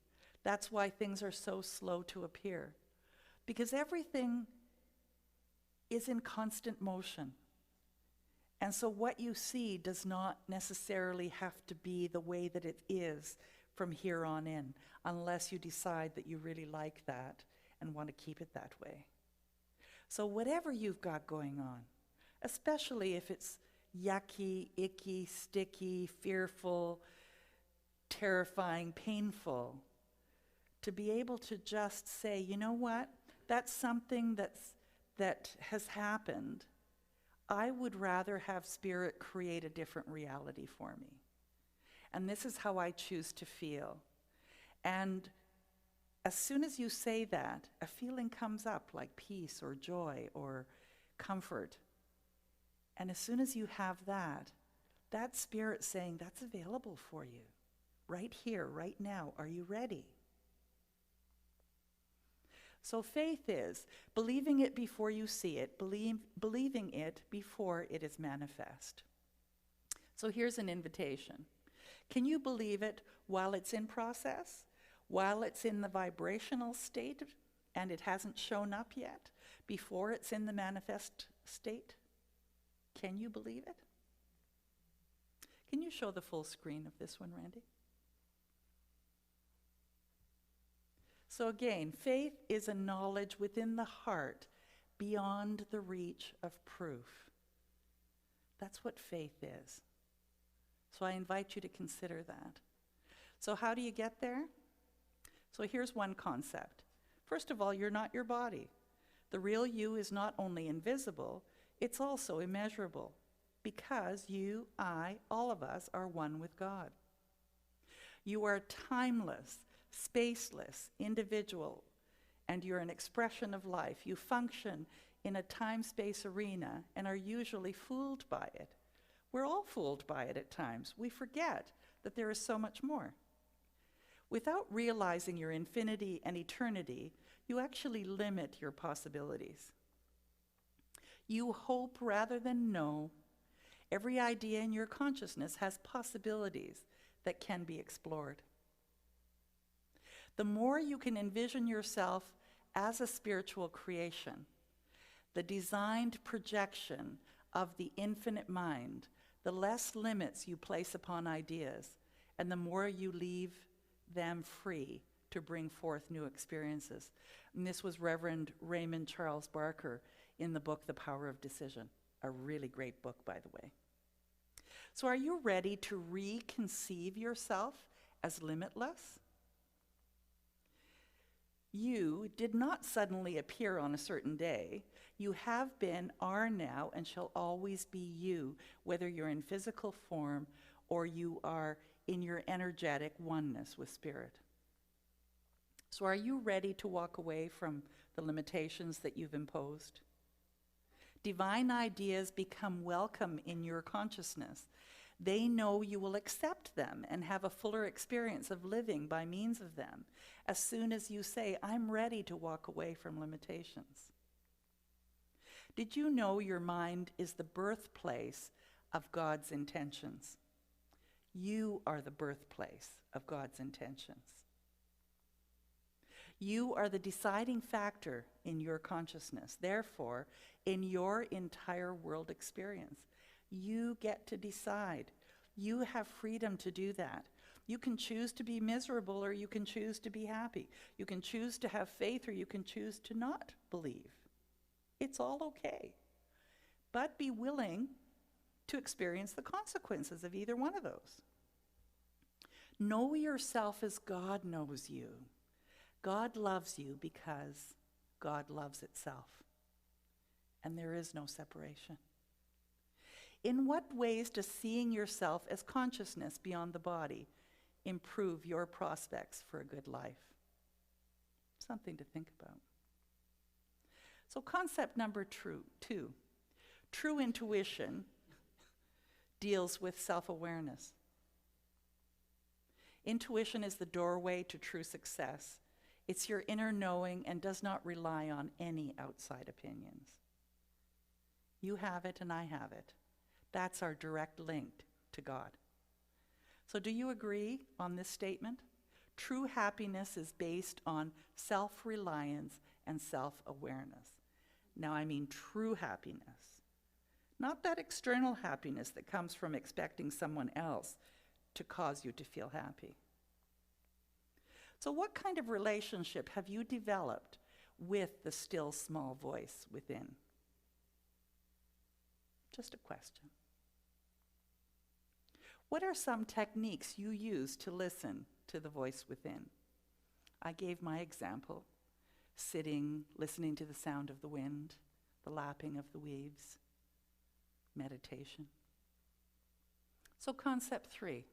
That's why things are so slow to appear, because everything is in constant motion. And so what you see does not necessarily have to be the way that it is from here on in, unless you decide that you really like that and want to keep it that way. So whatever you've got going on, especially if it's yucky, icky, sticky, fearful, terrifying, painful, to be able to just say, you know what, that's something that has happened. I would rather have Spirit create a different reality for me. And this is how I choose to feel. And as soon as you say that, a feeling comes up like peace or joy or comfort. And as soon as you have that, that Spirit saying, that's available for you. Right here, right now. Are you ready? So faith is believing it before you see it, believing it before it is manifest. So here's an invitation. Can you believe it while it's in process, while it's in the vibrational state and it hasn't shown up yet, before it's in the manifest state? Can you believe it? Can you show the full screen of this one, Randy? So again, faith is a knowledge within the heart beyond the reach of proof. That's what faith is. So I invite you to consider that. So how do you get there? So here's one concept. First of all, you're not your body. The real you is not only invisible, it's also immeasurable, because you, I, all of us are one with God. You are timeless, spaceless, individual, and you're an expression of life. You function in a time-space arena and are usually fooled by it. We're all fooled by it at times. We forget that there is so much more. Without realizing your infinity and eternity, you actually limit your possibilities. You hope rather than know. Every idea in your consciousness has possibilities that can be explored. The more you can envision yourself as a spiritual creation, the designed projection of the infinite mind, the less limits you place upon ideas, and the more you leave them free to bring forth new experiences. And this was Reverend Raymond Charles Barker in the book, The Power of Decision. A really great book, by the way. So are you ready to reconceive yourself as limitless? You did not suddenly appear on a certain day. You have been, are now, and shall always be you, whether you're in physical form or you are in your energetic oneness with Spirit. So are you ready to walk away from the limitations that you've imposed? Divine ideas become welcome in your consciousness. They know you will accept them and have a fuller experience of living by means of them as soon as you say, I'm ready to walk away from limitations. Did you know your mind is the birthplace of God's intentions? You are the birthplace of God's intentions. You are the deciding factor in your consciousness, therefore, in your entire world experience. You get to decide. You have freedom to do that. You can choose to be miserable or you can choose to be happy. You can choose to have faith or you can choose to not believe. It's all okay. But be willing to experience the consequences of either one of those. Know yourself as God knows you. God loves you because God loves itself. And there is no separation. In what ways does seeing yourself as consciousness beyond the body improve your prospects for a good life? Something to think about. So concept number 2, true intuition deals with self-awareness. Intuition is the doorway to true success. It's your inner knowing and does not rely on any outside opinions. You have it and I have it. That's our direct link to God. So do you agree on this statement? True happiness is based on self-reliance and self-awareness. Now I mean true happiness. Not that external happiness that comes from expecting someone else to cause you to feel happy. So what kind of relationship have you developed with the still small voice within? Just a question. What are some techniques you use to listen to the voice within? I gave my example, sitting, listening to the sound of the wind, the lapping of the waves, meditation. So concept 3,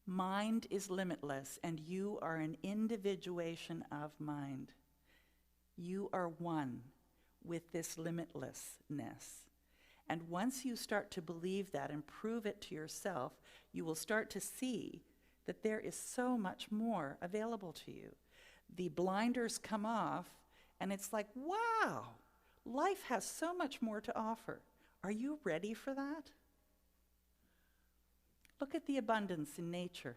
mind is limitless and you are an individuation of mind. You are one with this limitlessness. And once you start to believe that and prove it to yourself, you will start to see that there is so much more available to you. The blinders come off, and it's like, wow, life has so much more to offer. Are you ready for that? Look at the abundance in nature.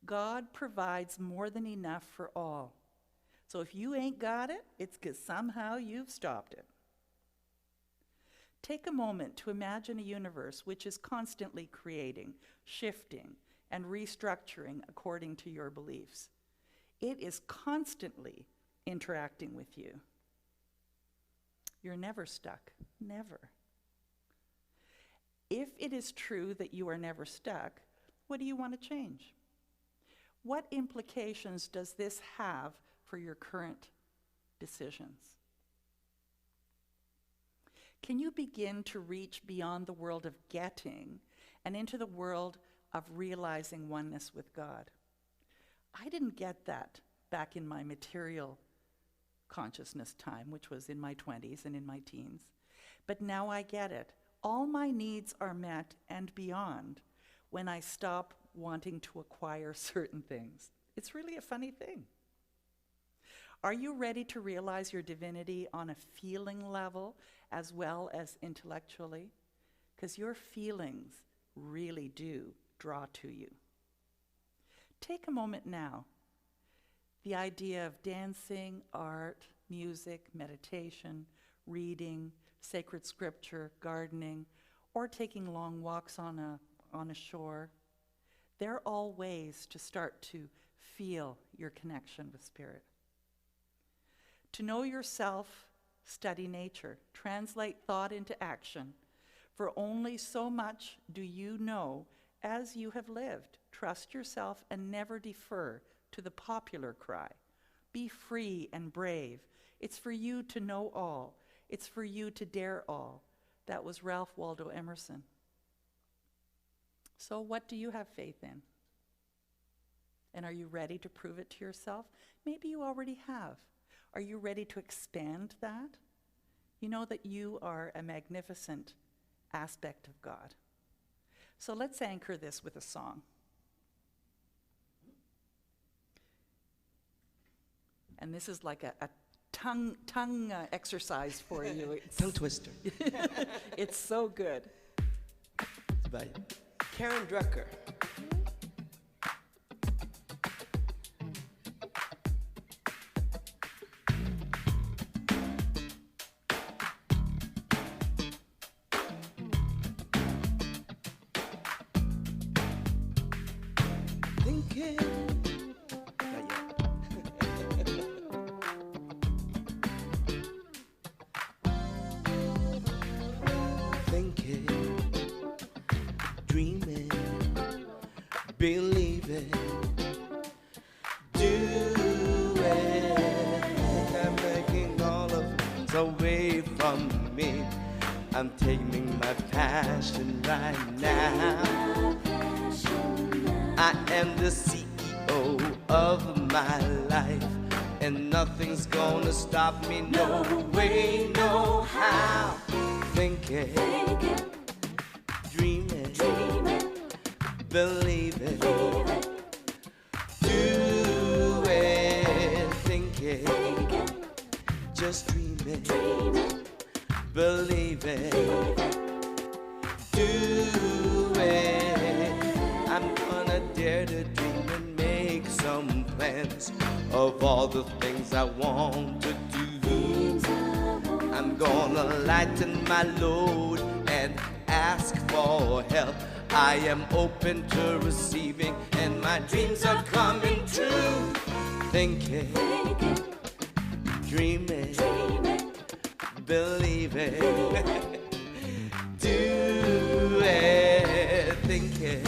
God provides more than enough for all. So if you ain't got it, it's because somehow you've stopped it. Take a moment to imagine a universe which is constantly creating, shifting, and restructuring according to your beliefs. It is constantly interacting with you. You're never stuck, never. If it is true that you are never stuck, what do you want to change? What implications does this have for your current decisions? Can you begin to reach beyond the world of getting and into the world of realizing oneness with God? I didn't get that back in my material consciousness time, which was in my 20s and in my teens. But now I get it. All my needs are met and beyond when I stop wanting to acquire certain things. It's really a funny thing. Are you ready to realize your divinity on a feeling level as well as intellectually? Because your feelings really do draw to you. Take a moment now. The idea of dancing, art, music, meditation, reading, sacred scripture, gardening, or taking long walks on a shore, they're all ways to start to feel your connection with Spirit. To know yourself, study nature, translate thought into action, for only so much do you know as you have lived. Trust yourself and never defer to the popular cry. Be free and brave. It's for you to know all. It's for you to dare all. That was Ralph Waldo Emerson. So what do you have faith in? And are you ready to prove it to yourself? Maybe you already have. Are you ready to expand that? You know that you are a magnificent aspect of God. So let's anchor this with a song. And this is like a tongue exercise for you. Tongue twister. It's so good. It's by Karen Drucker. Thinking. Not yet. Thinking, dreaming, believing, doing. I'm making all of it away from me. I'm taming my passion right now. I am the CEO of my life, and nothing's gonna stop me, no way, no how. Thinking, dreaming, believing, doing, thinking, just dreaming, believing, doing. I'm gonna dare to dream and make some plans of all the things I want to do. I'm gonna lighten my load and ask for help. I am open to receiving, and my dreams are coming true. Thinking, dreaming, believing, doing, thinking,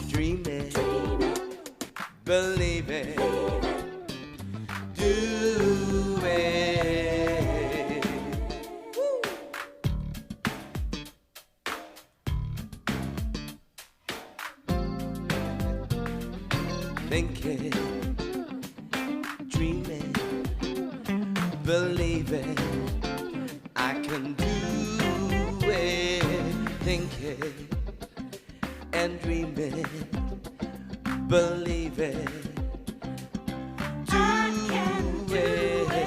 dreaming, believing, doing. Thinking, dreaming, believing, I can do it. Thinking and dreaming, believing, do it.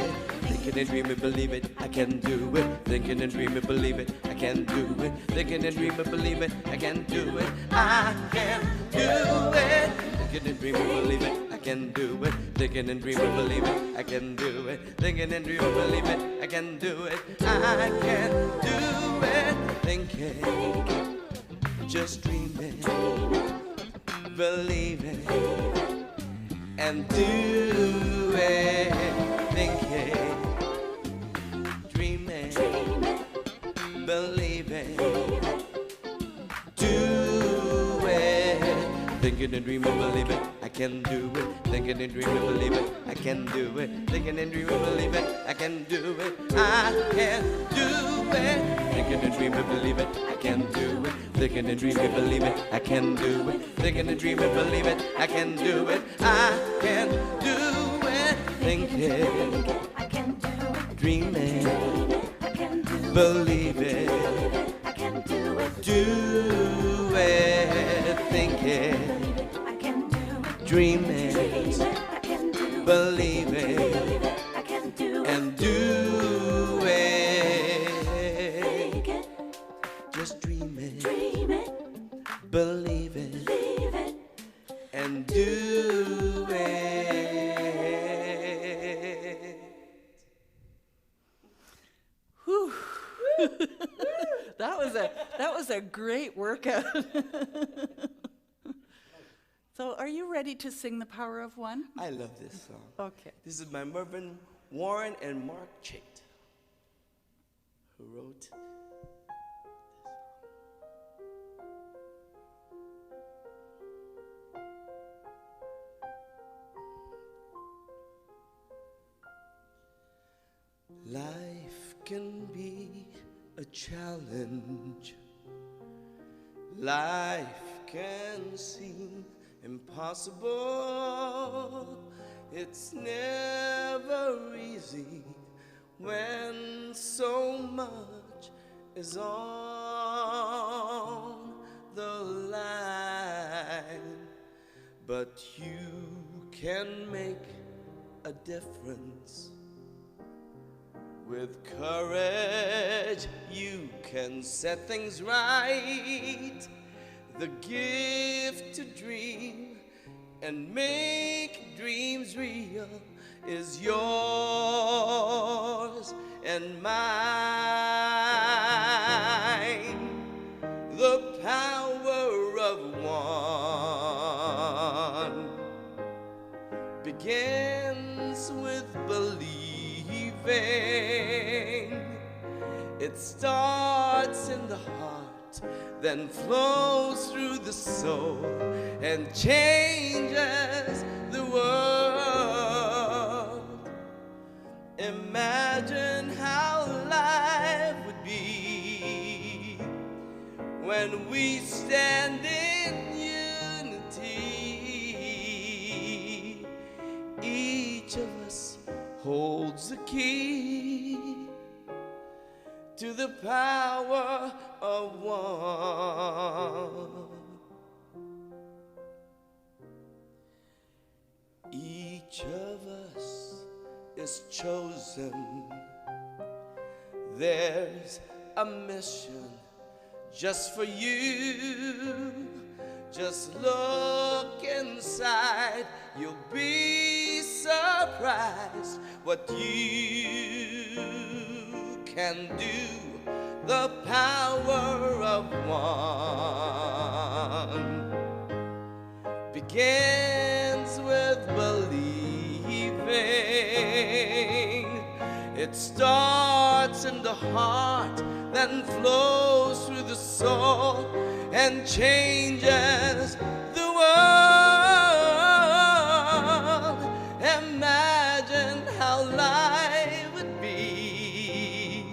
Thinking and dreaming, believe it, I can do it. Thinking and dreaming, believe it, I can do it. Thinking and dreaming, believe it, I can do it. I can do it. Thinking and dreaming, believe it, I can do it. Thinking and dreaming, believe it, I can do it. Thinking and dreaming, believe it, I can do it. I can do it. Thinking, just dreaming, believing, and do it. Thinking, dreaming, believing, do it. Thinking and dreaming, believe it, I can do it. Thinking and dreaming, believe it, I can do it. Thinking and dreaming, believe it, I can do it. I can do it. Thinking and dreaming, believe it, I can do it. Thinking and dreaming, believe it, I can do it. Thinking and dreaming, believe it, I can do it. I can do it. Thinking, I can do it. dreaming, I can do it. believe it, I can do it. do it. Thinking, I can do it. dreaming, I can do it. believe it, believe it, and do it. Whew. That was a great workout. So are you ready to sing The Power of One? I love this song. Okay. This is by Mervyn Warren and Mark Chait, who wrote this song. Life can be a challenge. Life can seem impossible. It's never easy when so much is on the line. But you can make a difference. With courage, you can set things right. The gift to dream and make dreams real is yours and mine. The power of one begins with believing. It starts in the heart, then flows through the soul and changes the world. Imagine how life would be when we stand in unity. Each of us holds the key to the power of one. Each of us is chosen. There's a mission just for you. Just look inside, you'll be surprised what you can do. The power of one begins with believing. It starts in the heart, then flows through the soul and changes the world. Imagine how life would be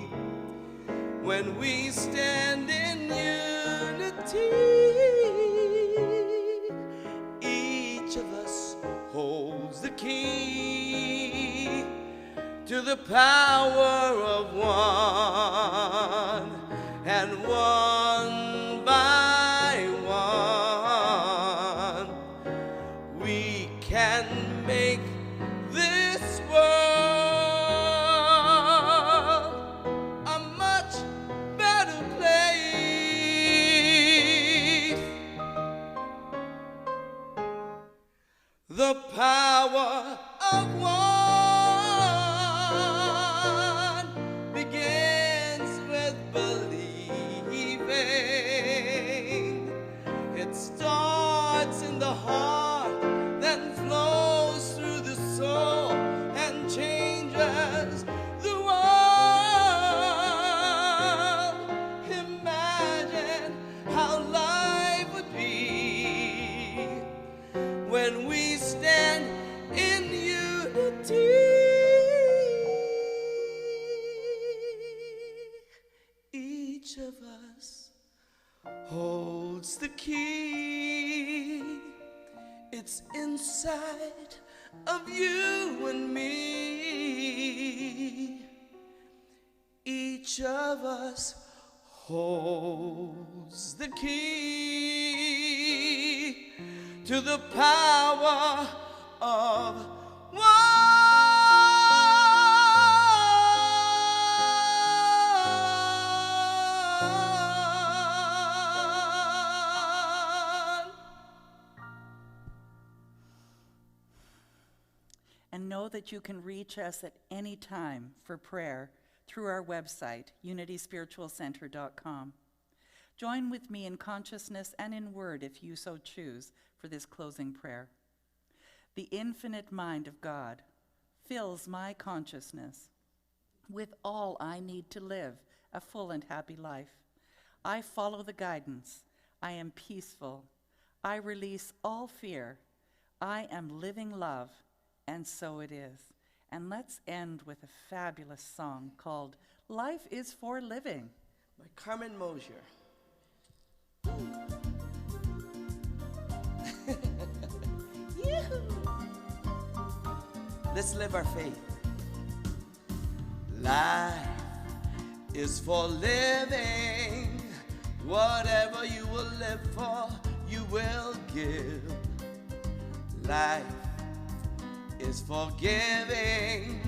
when we stand in unity. Each of us holds the key to the power of one, and one by one we can make this world a much better place. The power of one begins with believing. It starts in the heart, then flows through the soul and changes the world. Imagine how life would be when we stand in unity. Each of us holds the key. It's inside of you and me. Each of us holds the key to the power of one. know that you can reach us at any time for prayer through our website, unityspiritualcenter.com. Join with me in consciousness and in word, if you so choose, for this closing prayer. The infinite mind of God fills my consciousness with all I need to live a full and happy life. I follow the guidance. I am peaceful. I release all fear. I am living love, and so it is. And let's end with a fabulous song called Life is for Living by Carmen Mosier. Let's live our faith. Life is for living. Whatever you will live for, you will give. Life is for giving.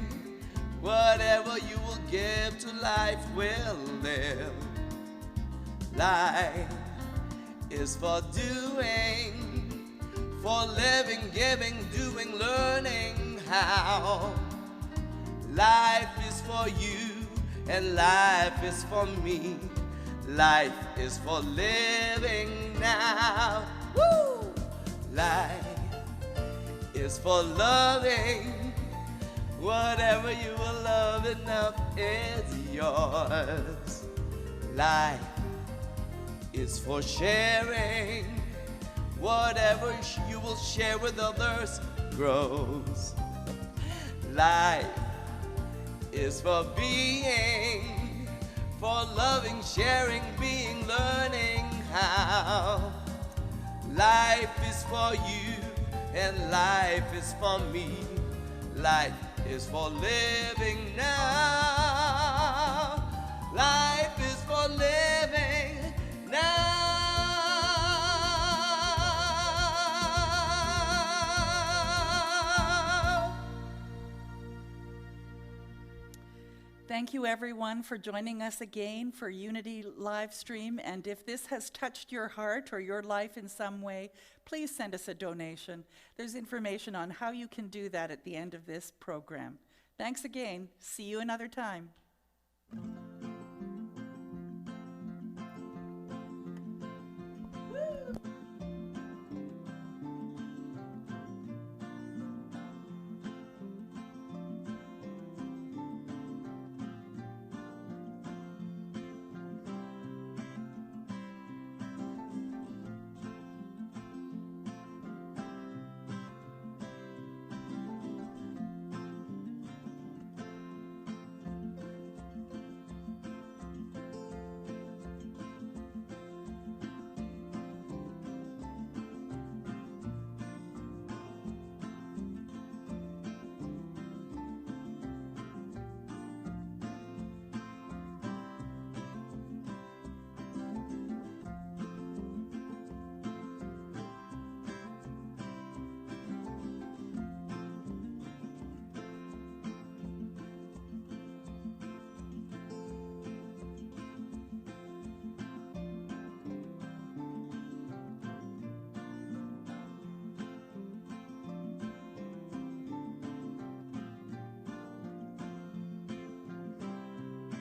Whatever you will give to life will live. Life is for doing, for living, giving, doing, learning how. Life is for you and life is for me. Life is for living now. Woo! Life is for loving. Whatever you will love enough is yours. Life is for sharing. Whatever you will share with others grows. Life is for being, for loving, sharing, being, learning how. Life is for you and life is for me. Life is for living now. Life is for living now. Thank you, everyone, for joining us again for Unity live stream. And if this has touched your heart or your life in some way, please send us a donation. There's information on how you can do that at the end of this program. Thanks again. See you another time.